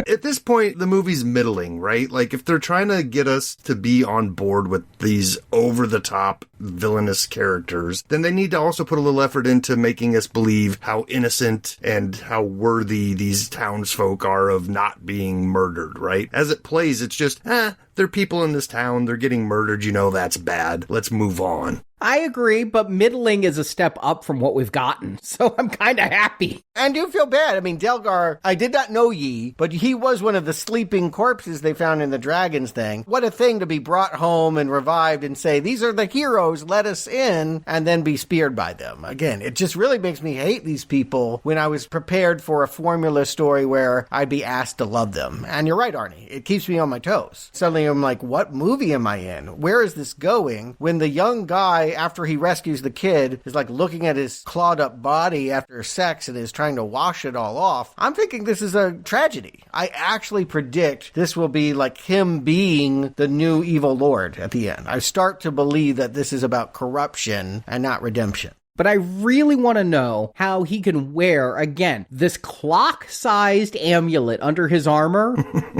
At this point, the movie's middling, right? If they're trying to get us to be on board with these over-the-top villainous characters, then they need to also put a little effort into making us believe how innocent and how worthy these townsfolk are of not being murdered, right? As it plays, it's just, they're people in this town, they're getting murdered, that's bad. Let's move on. I agree, but middling is a step up from what we've gotten, so I'm kind of happy. And do feel bad. I mean, Delgar, I did not know ye, but he was one of the sleeping corpses they found in the dragons thing. What a thing to be brought home and revived and say, these are the heroes, let us in, and then be speared by them. Again, it just really makes me hate these people when I was prepared for a formula story where I'd be asked to love them. And you're right, Arnie, it keeps me on my toes. Suddenly I'm like, what movie am I in? Where is this going? When the young guy, after he rescues the kid, is like looking at his clawed up body after sex and is trying to wash it all off, I'm thinking this is a tragedy. I actually predict this will be like him being the new evil lord at the end. I start to believe that this is about corruption and not redemption. But I really want to know how he can wear, again, this clock-sized amulet under his armor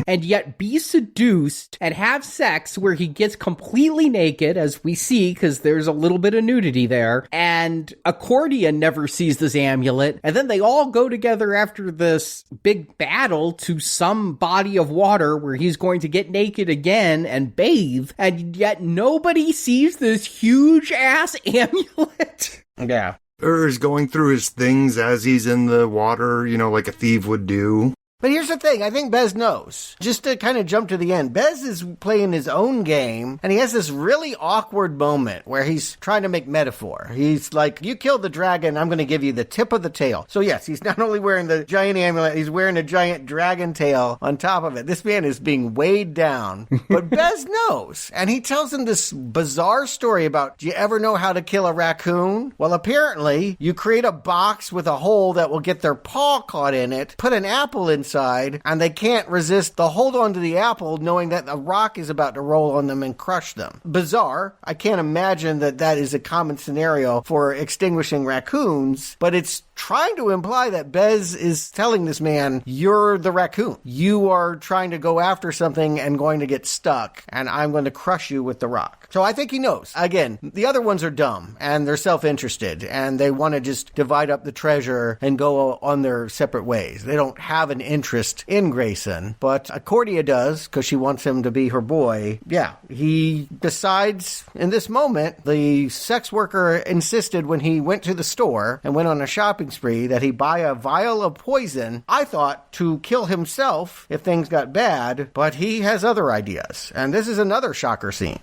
and yet be seduced and have sex where he gets completely naked, as we see, because there's a little bit of nudity there, and Accordion never sees this amulet, and then they all go together after this big battle to some body of water where he's going to get naked again and bathe, and yet nobody sees this huge-ass amulet. Yeah. Or is going through his things as he's in the water, like a thief would do. But here's the thing, I think Bez knows. Just to kind of jump to the end, Bez is playing his own game, and he has this really awkward moment where he's trying to make metaphor. He's like, you killed the dragon, I'm going to give you the tip of the tail. So yes, he's not only wearing the giant amulet, he's wearing a giant dragon tail on top of it. This man is being weighed down. But Bez knows, and he tells him this bizarre story about, do you ever know how to kill a raccoon? Well, apparently, you create a box with a hole that will get their paw caught in it, put an apple inside, and they can't resist the hold on to the apple knowing that a rock is about to roll on them and crush them. Bizarre. I can't imagine that that is a common scenario for extinguishing raccoons, but it's trying to imply that Bez is telling this man, you're the raccoon. You are trying to go after something and going to get stuck, and I'm going to crush you with the rock. So I think he knows. Again, the other ones are dumb, and they're self-interested, and they want to just divide up the treasure and go on their separate ways. They don't have an interest in Grayson, but Accordia does, because she wants him to be her boy. Yeah, he decides in this moment, the sex worker insisted when he went to the store and went on a shopping spree that he buy a vial of poison, I thought, to kill himself if things got bad, but he has other ideas. And this is another shocker scene.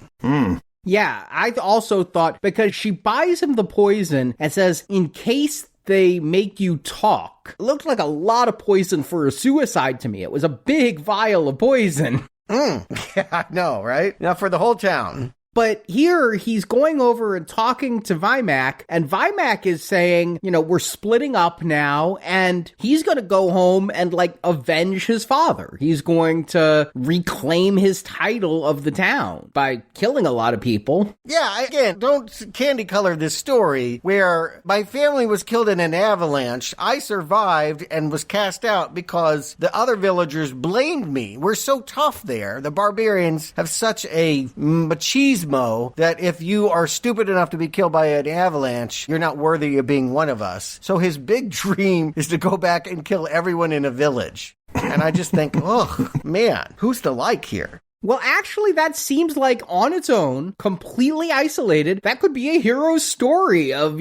Yeah, I also thought, because she buys him the poison and says, in case they make you talk. It looked like a lot of poison for a suicide to me. It was a big vial of poison. Yeah, I know, right? Now for the whole town. But here, he's going over and talking to Vimac, and Vimac is saying, we're splitting up now, and he's going to go home and, avenge his father. He's going to reclaim his title of the town by killing a lot of people. Yeah, again, don't candy color this story where my family was killed in an avalanche, I survived and was cast out because the other villagers blamed me. We're so tough there. The barbarians have such a machismo that if you are stupid enough to be killed by an avalanche, you're not worthy of being one of us. So his big dream is to go back and kill everyone in a village. And I just think, oh, man, who's to like here? Well, actually, that seems like on its own, completely isolated, that could be a hero's story of,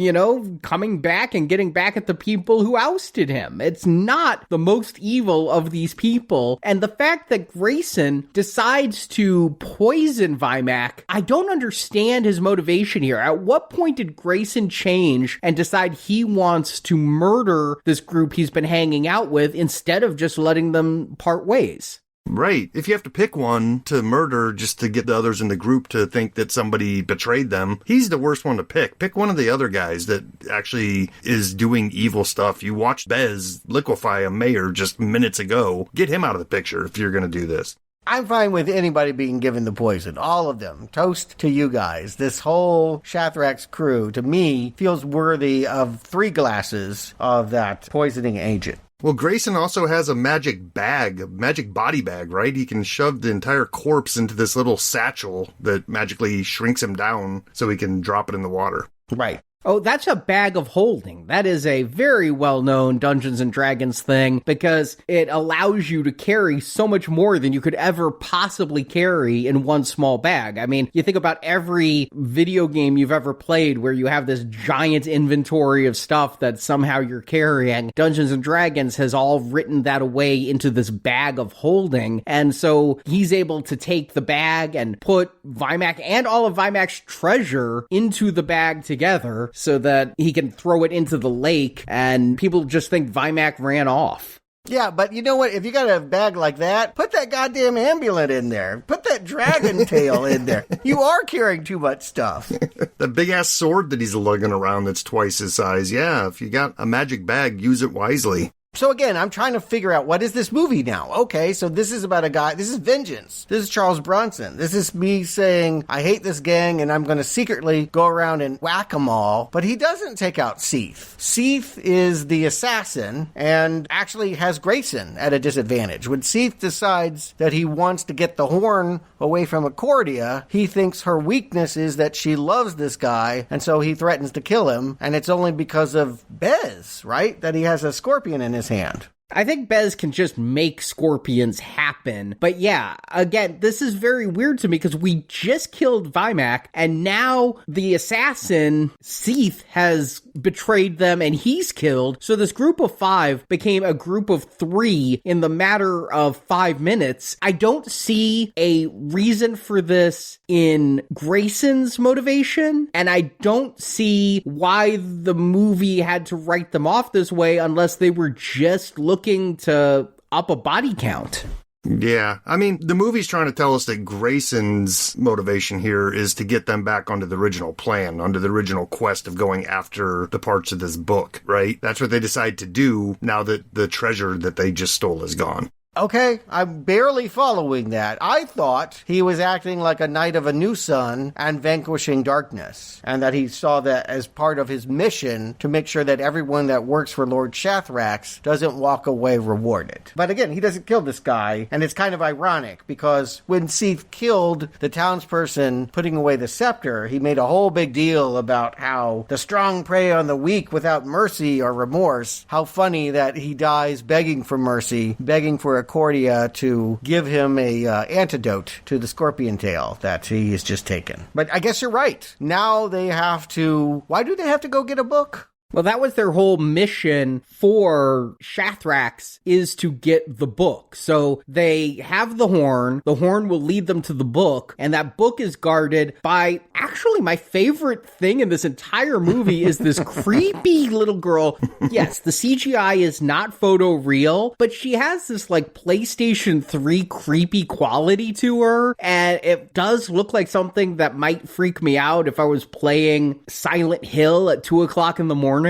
coming back and getting back at the people who ousted him. It's not the most evil of these people. And the fact that Grayson decides to poison Vimac, I don't understand his motivation here. At what point did Grayson change and decide he wants to murder this group he's been hanging out with instead of just letting them part ways? Right. If you have to pick one to murder just to get the others in the group to think that somebody betrayed them, he's the worst one to pick. Pick one of the other guys that actually is doing evil stuff. You watched Bez liquefy a mayor just minutes ago. Get him out of the picture if you're going to do this. I'm fine with anybody being given the poison. All of them. Toast to you guys. This whole Shathrak's crew, to me, feels worthy of 3 glasses of that poisoning agent. Well, Grayson also has a magic body bag, right? He can shove the entire corpse into this little satchel that magically shrinks him down so he can drop it in the water. Right. Oh, that's a bag of holding. That is a very well-known Dungeons & Dragons thing because it allows you to carry so much more than you could ever possibly carry in one small bag. I mean, you think about every video game you've ever played where you have this giant inventory of stuff that somehow you're carrying. Dungeons & Dragons has all written that away into this bag of holding, and so he's able to take the bag and put Vimac and all of Vimac's treasure into the bag together so that he can throw it into the lake, and people just think Vimac ran off. Yeah, but you know what? If you got a bag like that, put that goddamn amulet in there. Put that dragon tail in there. You are carrying too much stuff. The big-ass sword that he's lugging around that's twice his size. Yeah, if you got a magic bag, use it wisely. So again, I'm trying to figure out what is this movie now? Okay, so this is about a guy, this is vengeance. This is Charles Bronson. This is me saying, I hate this gang and I'm going to secretly go around and whack them all. But he doesn't take out Seath. Seath is the assassin and actually has Grayson at a disadvantage. When Seath decides that he wants to get the horn away from Accordia, he thinks her weakness is that she loves this guy, and so he threatens to kill him, and it's only because of Bez, right? That he has a scorpion in his hand. I think Bez can just make scorpions happen. But yeah, again, this is very weird to me because we just killed Vimac and now the assassin, Seath, has betrayed them and he's killed. So this group of 5 became a group of 3 in the matter of 5 minutes. I don't see a reason for this in Grayson's motivation, and I don't see why the movie had to write them off this way unless they were just looking to up a body count. Yeah, I mean, the movie's trying to tell us that Grayson's motivation here is to get them back onto the original plan, onto the original quest of going after the parts of this book, right? That's what they decide to do now that the treasure that they just stole is gone. Okay, I'm barely following that. I thought he was acting like a knight of a new sun and vanquishing darkness, and that he saw that as part of his mission to make sure that everyone that works for Lord Shathrax doesn't walk away rewarded. But again, he doesn't kill this guy, and it's kind of ironic because when Seath killed the townsperson putting away the scepter, he made a whole big deal about how the strong prey on the weak without mercy or remorse. How funny that he dies begging for mercy, begging for Accordia to give him a antidote to the scorpion tail that he has just taken. But I guess you're right. Now they have to... Why do they have to go get a book? Well, that was their whole mission for Shathrax, is to get the book. So they have the horn will lead them to the book, and that book is guarded by, actually, my favorite thing in this entire movie is this creepy little girl. Yes, the CGI is not photoreal, but she has this, like, PlayStation 3 creepy quality to her, and it does look like something that might freak me out if I was playing Silent Hill at 2 o'clock in the morning.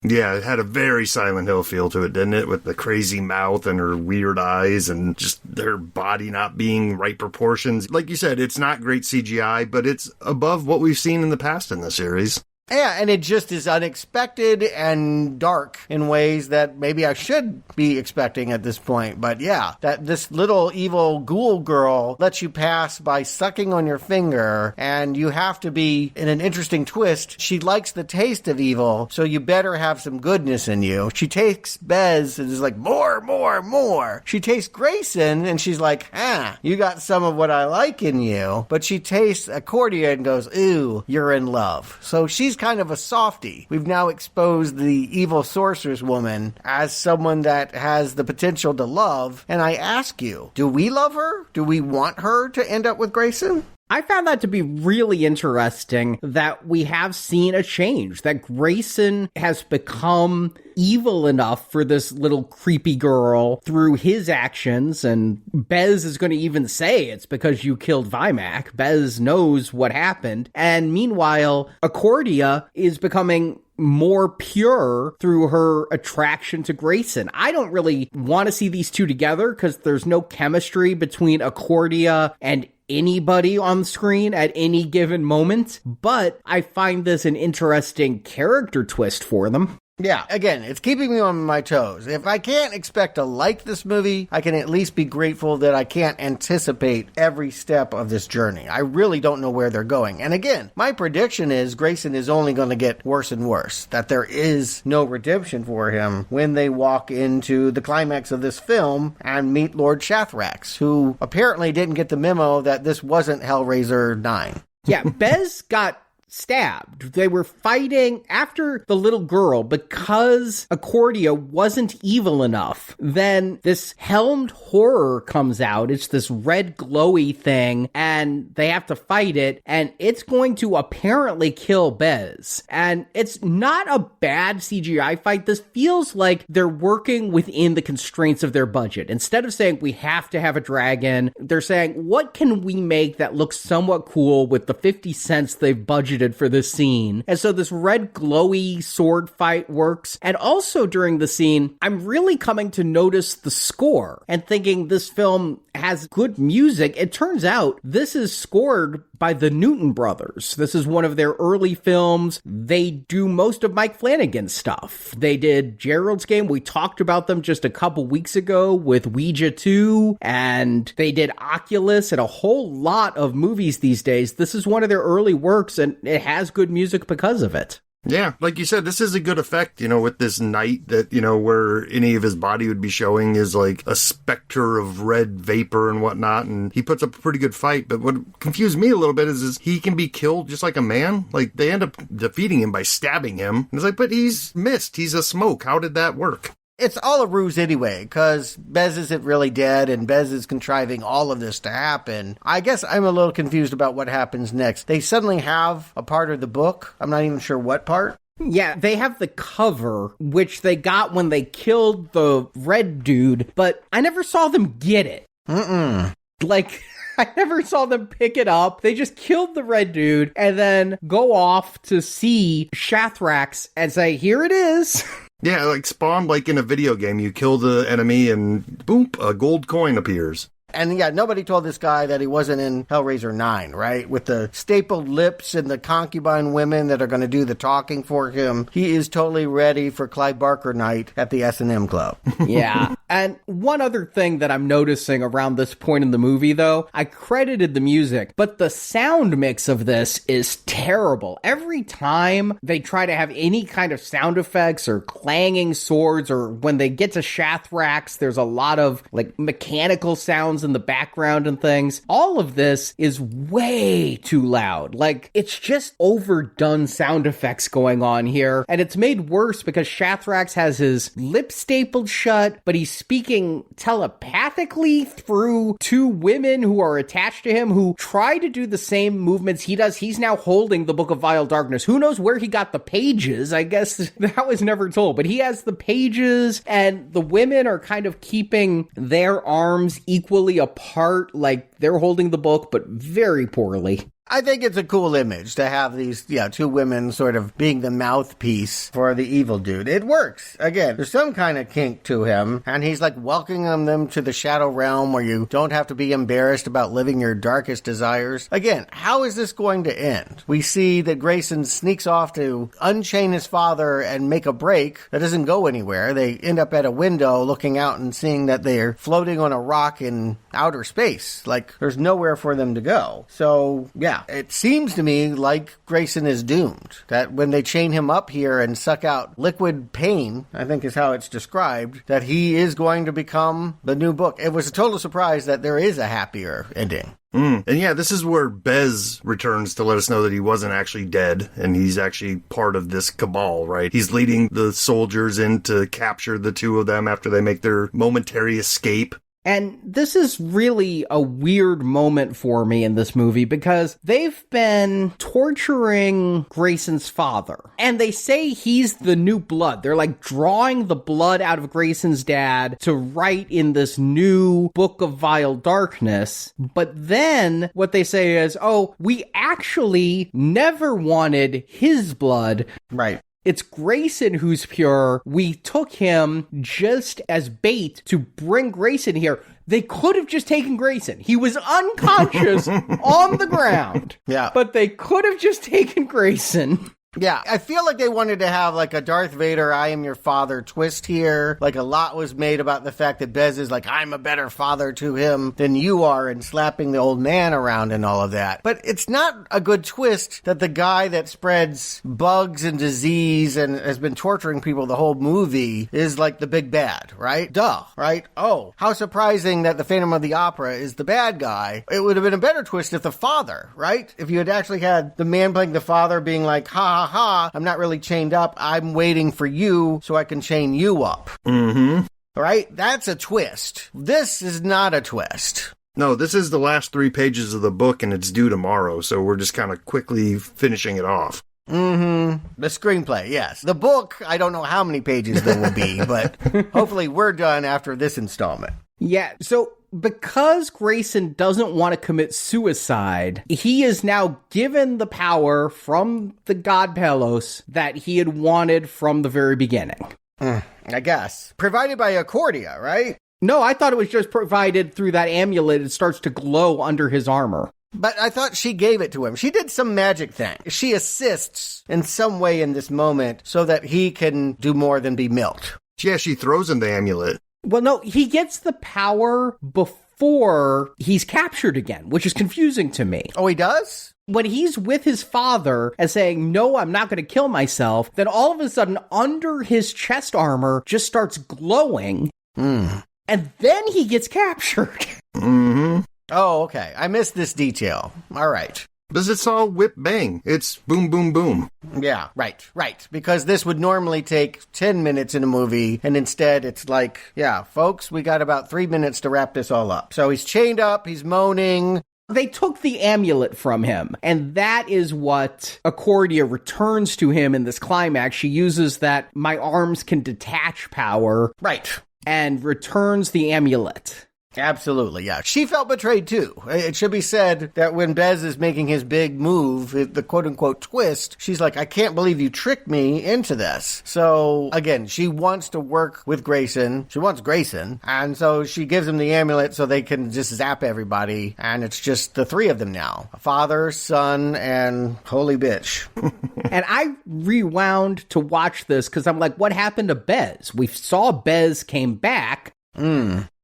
Yeah, it had a very Silent Hill feel to it, didn't it? With the crazy mouth and her weird eyes and just her body not being right proportions. Like you said, it's not great CGI, but it's above what we've seen in the past in the series. Yeah, and it just is unexpected and dark in ways that maybe I should be expecting at this point. But yeah, that this little evil ghoul girl lets you pass by sucking on your finger, and you have to be, in an interesting twist, she likes the taste of evil, so you better have some goodness in you. She takes Bez and is like, more, more, more. She tastes Grayson, and she's like, you got some of what I like in you. But she tastes Accordia and goes, ooh, you're in love. So she's kind of a softie. We've now exposed the evil sorceress woman as someone that has the potential to love. And I ask you, do we love her? Do we want her to end up with Grayson? I found that to be really interesting, that we have seen a change, that Grayson has become evil enough for this little creepy girl through his actions, and Bez is going to even say it's because you killed Vimac. Bez knows what happened, and meanwhile, Accordia is becoming more pure through her attraction to Grayson. I don't really want to see these two together because there's no chemistry between Accordia and anybody on screen at any given moment, but I find this an interesting character twist for them. Yeah, again, it's keeping me on my toes. If I can't expect to like this movie, I can at least be grateful that I can't anticipate every step of this journey. I really don't know where they're going. And again, my prediction is Grayson is only going to get worse and worse, that there is no redemption for him when they walk into the climax of this film and meet Lord Shathrax, who apparently didn't get the memo that this wasn't Hellraiser 9. Yeah, Bez got stabbed. They were fighting after the little girl because Accordia wasn't evil enough. Then this helmed horror comes out. It's this red glowy thing and they have to fight it and it's going to apparently kill Bez. And it's not a bad CGI fight. This feels like they're working within the constraints of their budget. Instead of saying we have to have a dragon, they're saying what can we make that looks somewhat cool with the 50 cents they've budgeted for this scene. And so this red glowy sword fight works. And also during the scene, I'm really coming to notice the score and thinking this film has good music. It turns out this is scored by the Newton brothers. This is one of their early films. They do most of Mike Flanagan's stuff. They did Gerald's Game. We talked about them just a couple weeks ago with Ouija 2, and they did Oculus and a whole lot of movies these days. This is one of their early works, and it has good music because of it. Yeah, like you said, this is a good effect, with this night that, where any of his body would be showing is like a specter of red vapor and whatnot, and he puts up a pretty good fight. But what confused me a little bit is he can be killed just like a man. Like, they end up defeating him by stabbing him. And it's like, but he's mist. He's a smoke. How did that work? It's all a ruse anyway, because Bez isn't really dead, and Bez is contriving all of this to happen. I guess I'm a little confused about what happens next. They suddenly have a part of the book. I'm not even sure what part. Yeah, they have the cover, which they got when they killed the red dude, but I never saw them get it. Like, I never saw them pick it up. They just killed the red dude and then go off to see Shathrax and say, here it is. Yeah, like Spawn, like in a video game, you kill the enemy and boom, a gold coin appears. And yeah, nobody told this guy that he wasn't in Hellraiser 9, right? With the stapled lips and the concubine women that are going to do the talking for him. He is totally ready for Clive Barker night at the S&M Club. Yeah. And one other thing that I'm noticing around this point in the movie, though, I credited the music, but the sound mix of this is terrible. Every time they try to have any kind of sound effects or clanging swords, or when they get to Shathrax, there's a lot of like mechanical sounds in the background and things. All of this is way too loud. Like, it's just overdone sound effects going on here. And it's made worse because Shathrax has his lips stapled shut, but he's speaking telepathically through two women who are attached to him who try to do the same movements he does. He's now holding the Book of Vile Darkness. Who knows where he got the pages? I guess that was never told, but he has the pages, and the women are kind of keeping their arms equally apart, like they're holding the book, but very poorly. I think it's a cool image to have these, two women sort of being the mouthpiece for the evil dude. It works. Again, there's some kind of kink to him, and he's like welcoming them to the shadow realm where you don't have to be embarrassed about living your darkest desires. Again, how is this going to end? We see that Grayson sneaks off to unchain his father and make a break that doesn't go anywhere. They end up at a window looking out and seeing that they're floating on a rock in outer space. Like, there's nowhere for them to go. So, yeah. It seems to me like Grayson is doomed. That when they chain him up here and suck out liquid pain, I think is how it's described, that he is going to become the new book. It was a total surprise that there is a happier ending. And yeah, this is where Bez returns to let us know that he wasn't actually dead, and he's actually part of this cabal, right? He's leading the soldiers in to capture the two of them after they make their momentary escape. And this is really a weird moment for me in this movie because they've been torturing Grayson's father. And they say he's the new blood. They're like drawing the blood out of Grayson's dad to write in this new Book of Vile Darkness. But then what they say is, oh, we actually never wanted his blood. Right. It's Grayson who's pure. We took him just as bait to bring Grayson here. They could have just taken Grayson. He was unconscious on the ground. Yeah. But they could have just taken Grayson. Yeah, I feel like they wanted to have like a Darth Vader, I am your father twist here. Like a lot was made about the fact that Bez is like, I'm a better father to him than you are, and slapping the old man around and all of that. But it's not a good twist that the guy that spreads bugs and disease and has been torturing people the whole movie is like the big bad, right? Duh, right? Oh, how surprising that the Phantom of the Opera is the bad guy. It would have been a better twist if the father, right? If you had actually had the man playing the father being like, ha, I'm not really chained up. I'm waiting for you so I can chain you up. Mm-hmm. Right? That's a twist. This is not a twist. No, this is the last 3 pages of the book, and it's due tomorrow, so we're just kind of quickly finishing it off. Mm-hmm. The screenplay, yes. The book, I don't know how many pages there will be, but hopefully we're done after this installment. Yeah, so because Grayson doesn't want to commit suicide, he is now given the power from the God Pelos that he had wanted from the very beginning. I guess. Provided by Accordia, right? No, I thought it was just provided through that amulet. It starts to glow under his armor. But I thought she gave it to him. She did some magic thing. She assists in some way in this moment so that he can do more than be milked. Yeah, she throws him the amulet. Well, no, he gets the power before he's captured again, which is confusing to me. Oh, he does? When he's with his father and saying, no, I'm not going to kill myself, then all of a sudden under his chest armor just starts glowing. And then he gets captured. Mm-hmm. Oh, okay. I missed this detail. All right. Because it's all whip bang. It's boom, boom, boom. Yeah, right. Because this would normally take 10 minutes in a movie, and instead it's like, yeah, folks, we got about 3 minutes to wrap this all up. So he's chained up, he's moaning. They took the amulet from him, and that is what Accordia returns to him in this climax. She uses that my arms can detach power. Right. And returns the amulet. Absolutely, yeah. She felt betrayed, too. It should be said that when Bez is making his big move, the quote-unquote twist, she's like, I can't believe you tricked me into this. So, again, she wants to work with Grayson. She wants Grayson. And so she gives him the amulet so they can just zap everybody. And it's just the 3 of them now. Father, son, and holy bitch. And I rewound to watch this because I'm like, what happened to Bez? We saw Bez came back.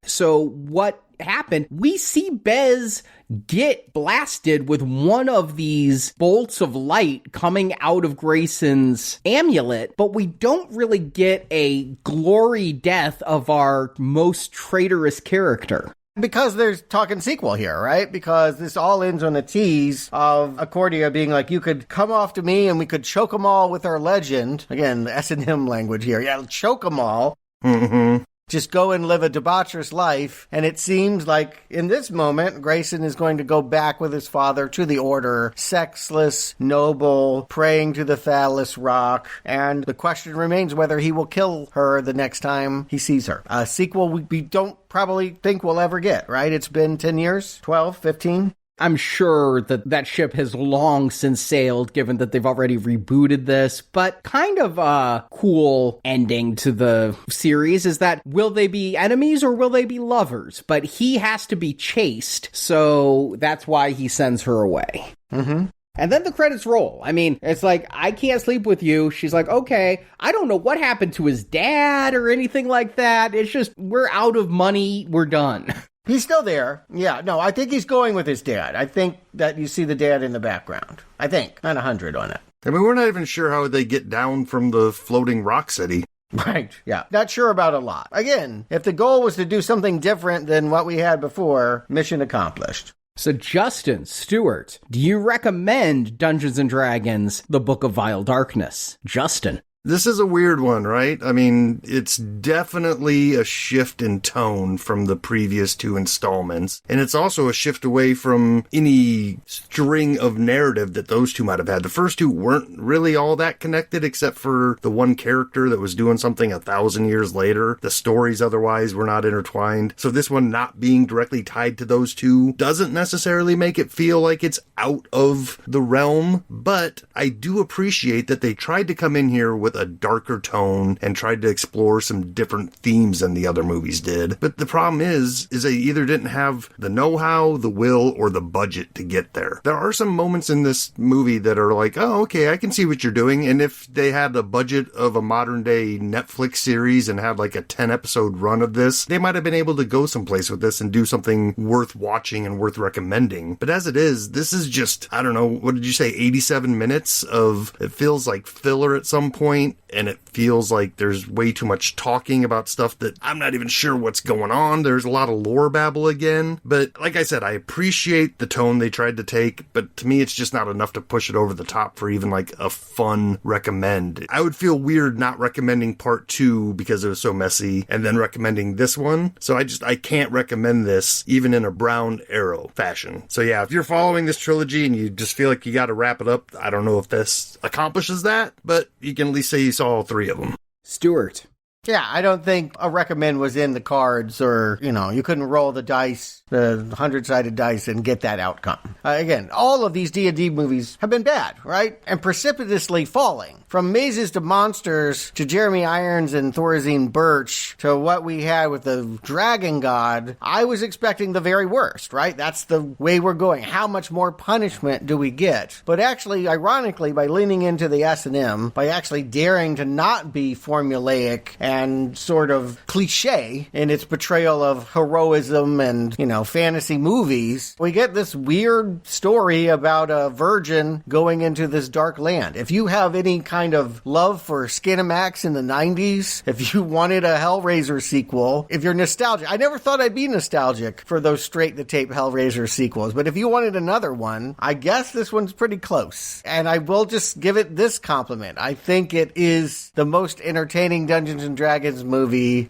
So what happened? We see Bez get blasted with one of these bolts of light coming out of Grayson's amulet, but we don't really get a glory death of our most traitorous character. Because there's talking sequel here, right? Because this all ends on a tease of Accordia being like, you could come off to me and we could choke them all with our legend. Again, the S&M language here. Yeah, choke them all. Mm-hmm. Just go and live a debaucherous life. And it seems like in this moment, Grayson is going to go back with his father to the order, sexless, noble, praying to the phallus rock. And the question remains whether he will kill her the next time he sees her. A sequel we don't probably think we'll ever get, right? It's been 10 years, 12, 15. I'm sure that ship has long since sailed, given that they've already rebooted this, but kind of a cool ending to the series is that will they be enemies or will they be lovers? But he has to be chaste, so that's why he sends her away. Mm-hmm. And then the credits roll. I mean, it's like, I can't sleep with you. She's like, okay, I don't know what happened to his dad or anything like that. It's just, we're out of money, we're done. He's still there. Yeah, no, I think he's going with his dad. I think that you see the dad in the background. I think. Not 100 on it. I mean, we're not even sure how they get down from the floating rock city. Right, yeah. Not sure about a lot. Again, if the goal was to do something different than what we had before, mission accomplished. So Justin, Stuart, do you recommend Dungeons & Dragons, The Book of Vile Darkness? Justin. This is a weird one, right? I mean, it's definitely a shift in tone from the previous 2 installments. And it's also a shift away from any string of narrative that those 2 might have had. The first 2 weren't really all that connected, except for the one character that was doing something 1,000 years later. The stories otherwise were not intertwined. So this one not being directly tied to those 2 doesn't necessarily make it feel like it's out of the realm. But I do appreciate that they tried to come in here with a darker tone and tried to explore some different themes than the other movies did. But the problem is they either didn't have the know-how, the will, or the budget to get there. There are some moments in this movie that are like, oh, okay, I can see what you're doing. And if they had the budget of a modern day Netflix series and had like a 10 episode run of this, they might have been able to go someplace with this and do something worth watching and worth recommending. But as it is, this is just, I don't know, what did you say, 87 minutes of, it feels like filler at some point, and it feels like there's way too much talking about stuff that I'm not even sure what's going on. There's a lot of lore babble again. But like I said, I appreciate the tone they tried to take, but to me, it's just not enough to push it over the top for even like a fun recommend. I would feel weird not recommending part 2 because it was so messy and then recommending this one. So I can't recommend this even in a Brown Arrow fashion. So yeah, if you're following this trilogy and you just feel like you got to wrap it up, I don't know if this accomplishes that, but you can at least say you saw all 3 of them. Stuart. Yeah, I don't think a recommend was in the cards, or, you couldn't roll the dice, the 100-sided dice, and get that outcome. Again, all of these D&D movies have been bad, right? And precipitously falling. From Mazes to Monsters, to Jeremy Irons and Thorazine Birch, to what we had with the Dragon God, I was expecting the very worst, right? That's the way we're going. How much more punishment do we get? But actually, ironically, by leaning into the S&M, by actually daring to not be formulaic and sort of cliche in its portrayal of heroism and, fantasy movies, we get this weird story about a virgin going into this dark land. If you have any kind of love for Skinamax in the 90s, if you wanted a Hellraiser sequel, if you're nostalgic, I never thought I'd be nostalgic for those straight-to-tape Hellraiser sequels, but if you wanted another one, I guess this one's pretty close. And I will just give it this compliment. I think it is the most entertaining Dungeons & Dragons movie,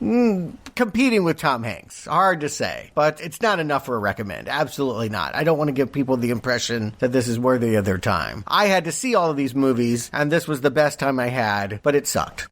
competing with Tom Hanks. Hard to say, but it's not enough for a recommend. Absolutely not. I don't want to give people the impression that this is worthy of their time. I had to see all of these movies, and this was the best time I had, but it sucked.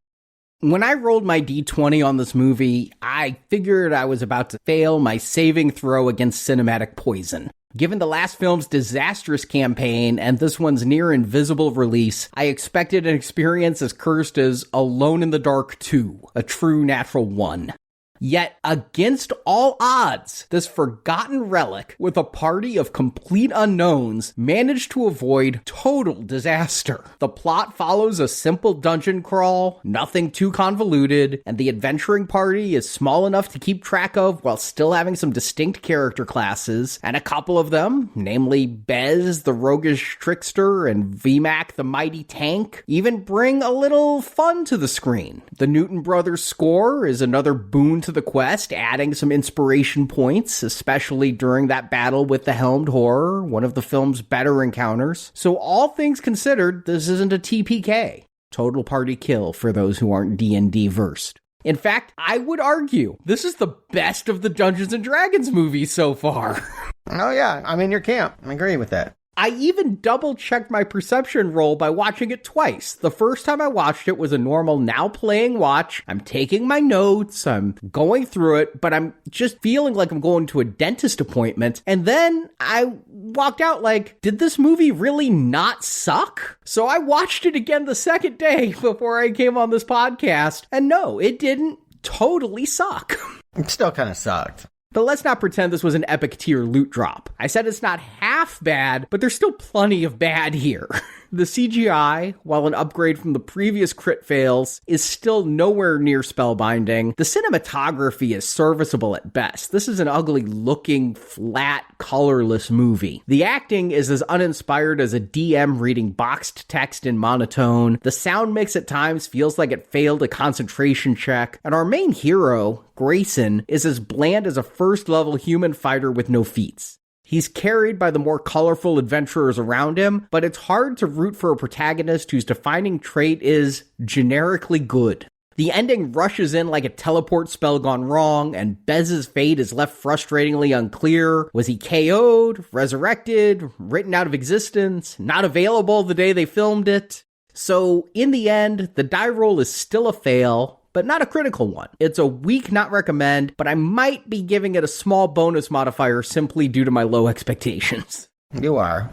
When I rolled my D20 on this movie, I figured I was about to fail my saving throw against cinematic poison. Given the last film's disastrous campaign and this one's near invisible release, I expected an experience as cursed as Alone in the Dark 2, a true natural one. Yet, against all odds, this forgotten relic with a party of complete unknowns managed to avoid total disaster. The plot follows a simple dungeon crawl, nothing too convoluted, and the adventuring party is small enough to keep track of while still having some distinct character classes, and a couple of them, namely Bez, the roguish trickster, and VMAC, the mighty tank, even bring a little fun to the screen. The Newton Brothers score is another boon to the quest, adding some inspiration points, especially during that battle with the Helmed Horror, one of the film's better encounters. So all things considered, this isn't a TPK. Total party kill for those who aren't D&D versed. In fact, I would argue this is the best of the Dungeons & Dragons movies so far. Oh yeah, I'm in your camp. I agree with that. I even double-checked my perception roll by watching it twice. The first time I watched it was a normal now playing watch. I'm taking my notes, I'm going through it, but I'm just feeling like I'm going to a dentist appointment. And then I walked out like, did this movie really not suck? So I watched it again the second day before I came on this podcast, and no, it didn't totally suck. It still kind of sucked. But let's not pretend this was an epic tier loot drop. I said it's not half bad, but there's still plenty of bad here. The CGI, while an upgrade from the previous crit fails, is still nowhere near spellbinding. The cinematography is serviceable at best. This is an ugly-looking, flat, colorless movie. The acting is as uninspired as a DM reading boxed text in monotone. The sound mix at times feels like it failed a concentration check. And our main hero, Grayson, is as bland as a first-level human fighter with no feats. He's carried by the more colorful adventurers around him, but it's hard to root for a protagonist whose defining trait is generically good. The ending rushes in like a teleport spell gone wrong, and Bez's fate is left frustratingly unclear. Was he KO'd, resurrected, written out of existence, not available the day they filmed it? So, in the end, the die roll is still a fail, but not a critical one. It's a weak not recommend, but I might be giving it a small bonus modifier simply due to my low expectations. You are.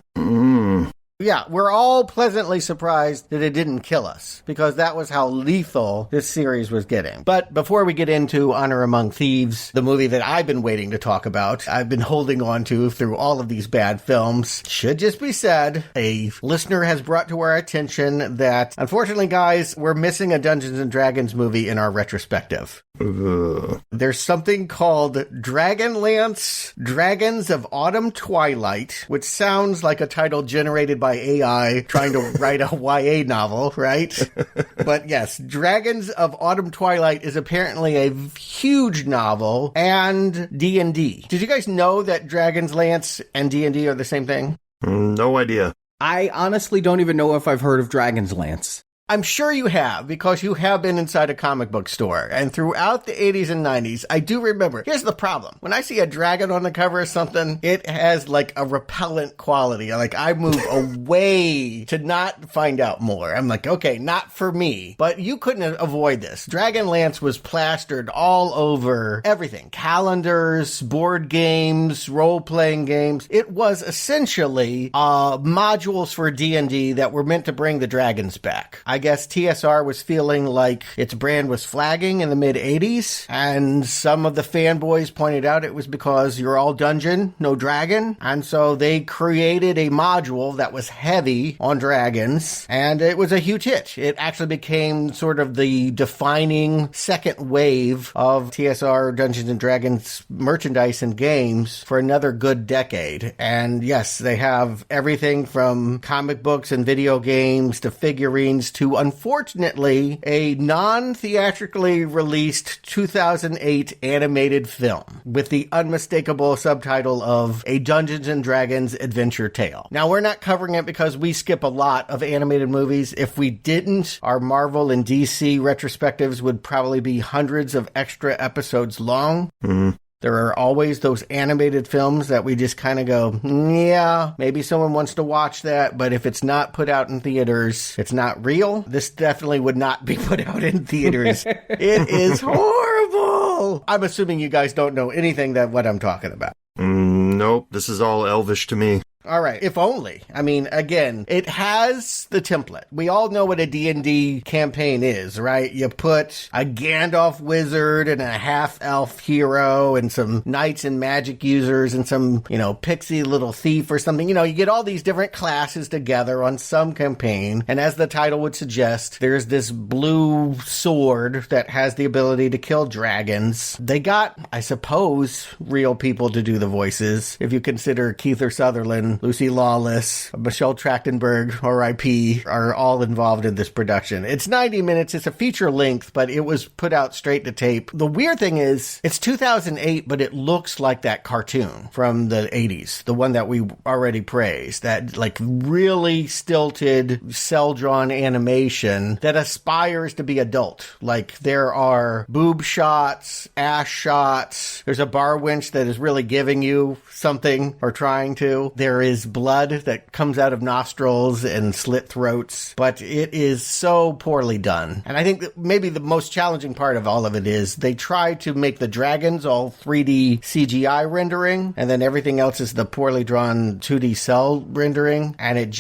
Yeah, we're all pleasantly surprised that it didn't kill us, because that was how lethal this series was getting. But before we get into Honor Among Thieves, the movie that I've been waiting to talk about, I've been holding on to through all of these bad films, should just be said, a listener has brought to our attention that, unfortunately, guys, we're missing a Dungeons & Dragons movie in our retrospective. There's something called Dragonlance Dragons of Autumn Twilight, which sounds like a title generated by AI trying to write a YA novel, right? But yes, Dragons of Autumn Twilight is apparently a huge novel and D&D. Did you guys know that Dragonlance and D&D are the same thing? No idea. I honestly don't even know if I've heard of Dragonlance. I'm sure you have, because you have been inside a comic book store. And throughout the 80s and 90s, I do remember. Here's the problem. When I see a dragon on the cover of something, it has like a repellent quality. Like I move away to not find out more. I'm like, okay, not for me. But you couldn't avoid this. Dragonlance was plastered all over everything. Calendars, board games, role-playing games. It was essentially modules for D&D that were meant to bring the dragons back. I guess TSR was feeling like its brand was flagging in the mid-80s, and some of the fanboys pointed out it was because you're all dungeon, no dragon, and so they created a module that was heavy on dragons, and it was a huge hit. It actually became sort of the defining second wave of TSR Dungeons & Dragons merchandise and games for another good decade. And yes, they have everything from comic books and video games to figurines to, unfortunately, a non-theatrically released 2008 animated film with the unmistakable subtitle of A Dungeons & Dragons Adventure Tale. Now, we're not covering it because we skip a lot of animated movies. If we didn't, our Marvel and DC retrospectives would probably be hundreds of extra episodes long. Mm-hmm. There are always those animated films that we just kind of go, yeah, maybe someone wants to watch that, but if it's not put out in theaters, it's not real. This definitely would not be put out in theaters. It is horrible. I'm assuming you guys don't know anything that what I'm talking about. Nope, this is all Elvish to me. All right, if only. I mean, again, it has the template. We all know what a D&D campaign is, right? You put a Gandalf wizard and a half-elf hero and some knights and magic users and some, pixie little thief or something. You get all these different classes together on some campaign. And as the title would suggest, there's this blue sword that has the ability to kill dragons. They got, I suppose, real people to do the voices. If you consider Keith Sutherland, Lucy Lawless, Michelle Trachtenberg, R.I.P., are all involved in this production. It's 90 minutes. It's a feature length, but it was put out straight to tape. The weird thing is, it's 2008, but it looks like that cartoon from the 80s, the one that we already praised, that really stilted, cel-drawn animation that aspires to be adult. There are boob shots, ass shots. There's a bar winch that is really giving you something or trying to. There is blood that comes out of nostrils and slit throats, but it is so poorly done. And I think that maybe the most challenging part of all of it is they try to make the dragons all 3D CGI rendering, and then everything else is the poorly drawn 2D cell rendering, and it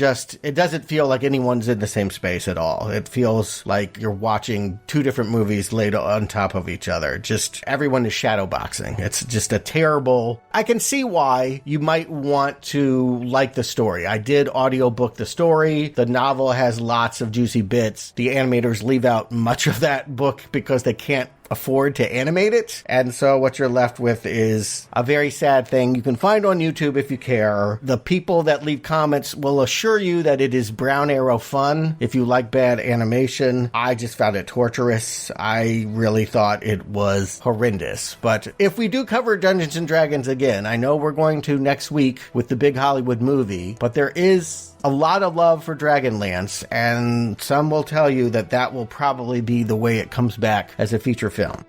doesn't feel like anyone's in the same space at all. It feels like you're watching two different movies laid on top of each other. Just everyone is shadowboxing. It's just a terrible... I can see why you might want to like the story. I did audiobook the story. The novel has lots of juicy bits. The animators leave out much of that book because they can't afford to animate it. And so what you're left with is a very sad thing. You can find on YouTube if you care. The people that leave comments will assure you that it is Brown Arrow fun. If you like bad animation, I just found it torturous. I really thought it was horrendous. But if we do cover Dungeons & Dragons again, I know we're going to next week with the big Hollywood movie, but there is a lot of love for Dragonlance, and some will tell you that will probably be the way it comes back as a feature film.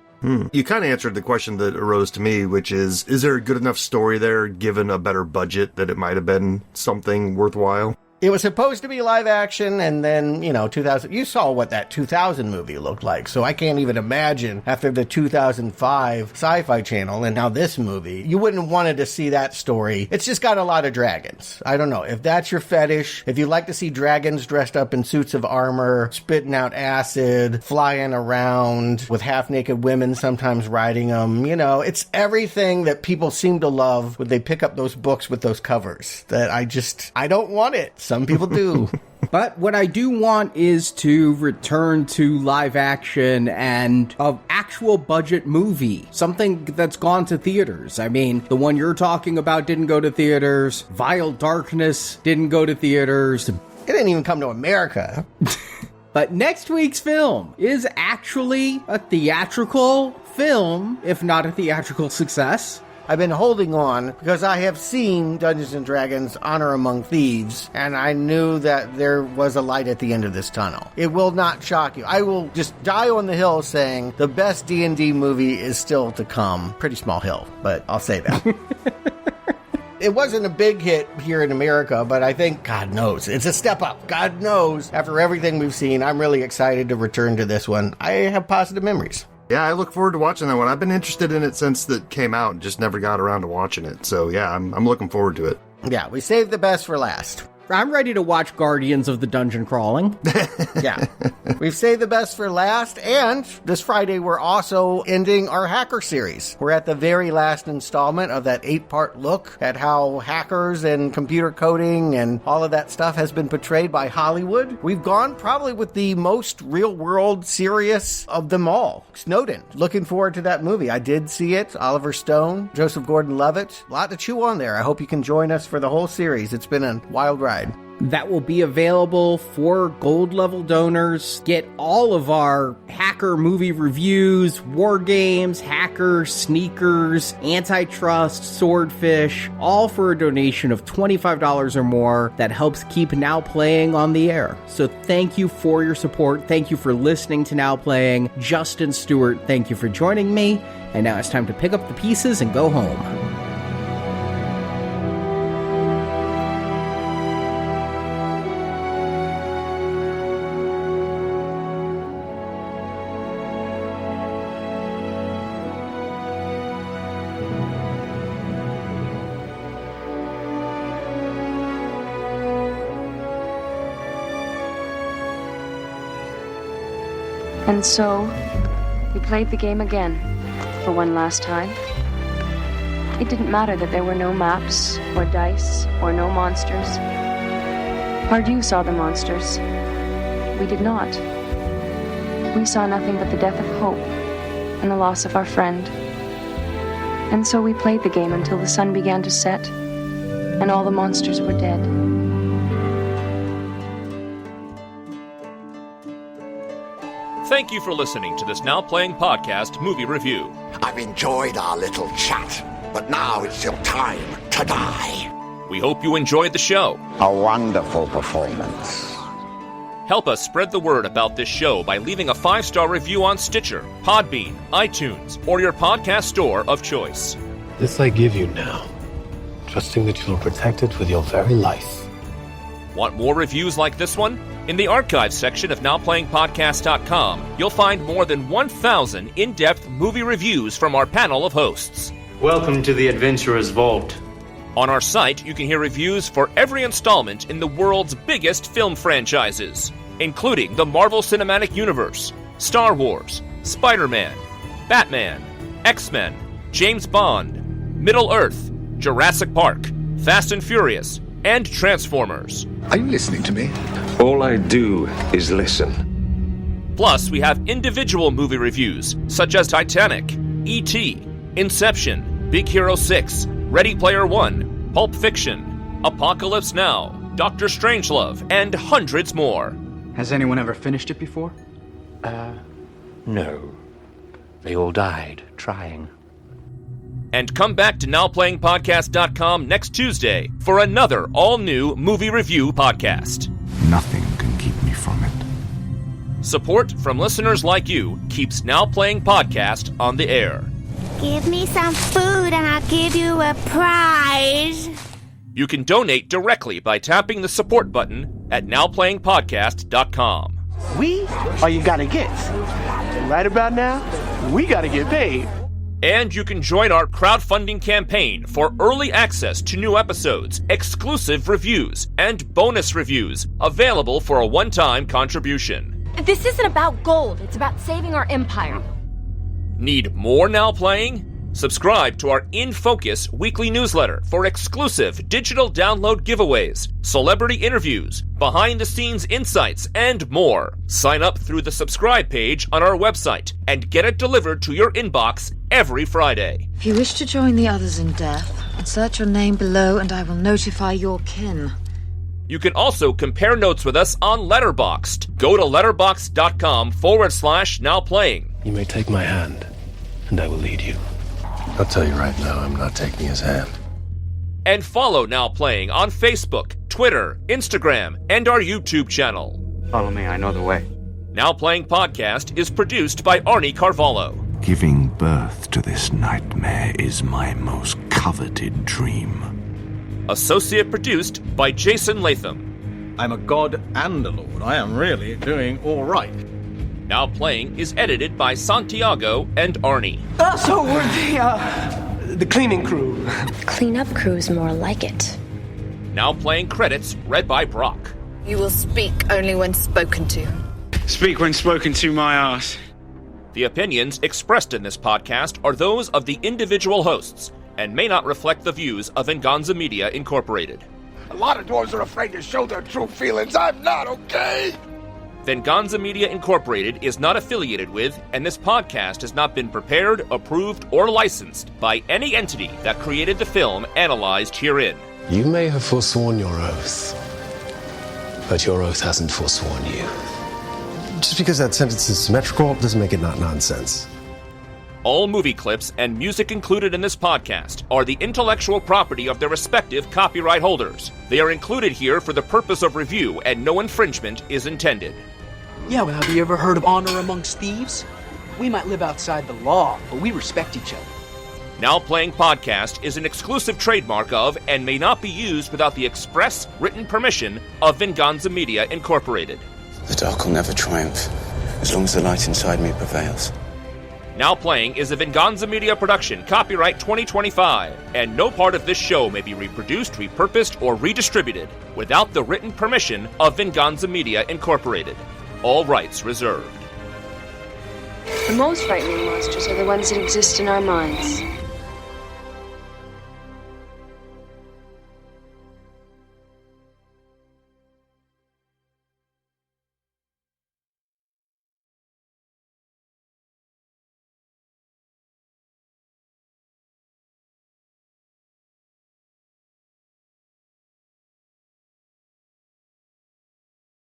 You kind of answered the question that arose to me, which is there a good enough story there, given a better budget, that it might have been something worthwhile? It was supposed to be live action, and then, 2000, you saw what that 2000 movie looked like, so I can't even imagine after the 2005 SyFy Channel and now this movie, you wouldn't have wanted to see that story. It's just got a lot of dragons. I don't know, if that's your fetish, if you like to see dragons dressed up in suits of armor, spitting out acid, flying around with half-naked women sometimes riding them, it's everything that people seem to love when they pick up those books with those covers that I don't want it. Some people do. But what I do want is to return to live action and an actual budget movie. Something that's gone to theaters. I mean, the one you're talking about didn't go to theaters. Vile Darkness didn't go to theaters. It didn't even come to America. But next week's film is actually a theatrical film, if not a theatrical success. I've been holding on because I have seen Dungeons & Dragons Honor Among Thieves, and I knew that there was a light at the end of this tunnel. It will not shock you. I will just die on the hill saying the best D&D movie is still to come. Pretty small hill, but I'll say that. It wasn't a big hit here in America, but I think, God knows, it's a step up. God knows, after everything we've seen, I'm really excited to return to this one. I have positive memories. Yeah, I look forward to watching that one. I've been interested in it since it came out and just never got around to watching it. So yeah, I'm looking forward to it. Yeah, we saved the best for last. I'm ready to watch Guardians of the Dungeon Crawling. Yeah. We've saved the best for last, and this Friday we're also ending our hacker series. We're at the very last installment of that 8-part look at how hackers and computer coding and all of that stuff has been portrayed by Hollywood. We've gone probably with the most real-world serious of them all. Snowden. Looking forward to that movie. I did see it. Oliver Stone, Joseph Gordon-Levitt. A lot to chew on there. I hope you can join us for the whole series. It's been a wild ride. That will be available for gold level donors. Get all of our hacker movie reviews, war games, hackers, sneakers, antitrust, swordfish, all for a donation of $25 or more. That helps keep Now Playing on the air. So thank you for your support. Thank you for listening to Now Playing. Justin Stuart, thank you for joining me. And now it's time to pick up the pieces and go home. And so, we played the game again, for one last time. It didn't matter that there were no maps, or dice, or no monsters. Pardieu saw the monsters. We did not. We saw nothing but the death of hope, and the loss of our friend. And so we played the game until the sun began to set, and all the monsters were dead. Thank you for listening to this Now Playing Podcast movie review. I've enjoyed our little chat, but now it's your time to die. We hope you enjoyed the show. A wonderful performance. Help us spread the word about this show by leaving a 5-star review on Stitcher, Podbean, iTunes, or your podcast store of choice. This I give you now, trusting that you'll protect it with your very life. Want more reviews like this one? In the archives section of NowPlayingPodcast.com, you'll find more than 1,000 in-depth movie reviews from our panel of hosts. Welcome to the Adventurer's Vault. On our site, you can hear reviews for every installment in the world's biggest film franchises, including the Marvel Cinematic Universe, Star Wars, Spider-Man, Batman, X-Men, James Bond, Middle-earth, Jurassic Park, Fast and Furious, and Transformers. Are you listening to me? All I do is listen. Plus, we have individual movie reviews, such as Titanic, E.T., Inception, Big Hero 6, Ready Player One, Pulp Fiction, Apocalypse Now, Dr. Strangelove, and hundreds more. Has anyone ever finished it before? No. They all died trying. And come back to NowPlayingPodcast.com next Tuesday for another all-new movie review podcast. Nothing can keep me from it. Support from listeners like you keeps Now Playing Podcast on the air. Give me some food and I'll give you a prize. You can donate directly by tapping the support button at nowplayingpodcast.com. We are you gotta get. And right about now, we gotta get paid. And you can join our crowdfunding campaign for early access to new episodes, exclusive reviews, and bonus reviews available for a one-time contribution. This isn't about gold, it's about saving our empire. Need more Now Playing? Subscribe to our In Focus weekly newsletter for exclusive digital download giveaways, celebrity interviews, behind-the-scenes insights, and more. Sign up through the subscribe page on our website and get it delivered to your inbox every Friday. If you wish to join the others in death, insert your name below and I will notify your kin. You can also compare notes with us on Letterboxd. Go to letterboxd.com/nowplaying. You may take my hand, and I will lead you. I'll tell you right now, I'm not taking his hand. And follow Now Playing on Facebook, Twitter, Instagram, and our YouTube channel. Follow me, I know the way. Now Playing Podcast is produced by Arnie Carvalho. Giving birth to this nightmare is my most coveted dream. Associate produced by Jason Latham. I'm a god and a lord. I am really doing all right. Now Playing is edited by Santiago and Arnie. So we're the cleaning crew. Cleanup crew's more like it. Now Playing credits read by Brock. You will speak only when spoken to. Speak when spoken to, my ass. The opinions expressed in this podcast are those of the individual hosts and may not reflect the views of Venganza Media Incorporated. A lot of dwarves are afraid to show their true feelings. I'm not, okay? Venganza Media Incorporated is not affiliated with, and this podcast has not been prepared, approved, or licensed by any entity that created the film analyzed herein. You may have forsworn your oath, but your oath hasn't forsworn you. Just because that sentence is symmetrical doesn't make it not nonsense. All movie clips and music included in this podcast are the intellectual property of their respective copyright holders. They are included here for the purpose of review, and no infringement is intended. Yeah, well, have you ever heard of honor amongst thieves? We might live outside the law, but we respect each other. Now Playing Podcast is an exclusive trademark of and may not be used without the express written permission of Venganza Media Incorporated. The dark will never triumph, as long as the light inside me prevails. Now Playing is a Venganza Media production, copyright 2025, and no part of this show may be reproduced, repurposed, or redistributed without the written permission of Venganza Media Incorporated. All rights reserved. The most frightening monsters are the ones that exist in our minds.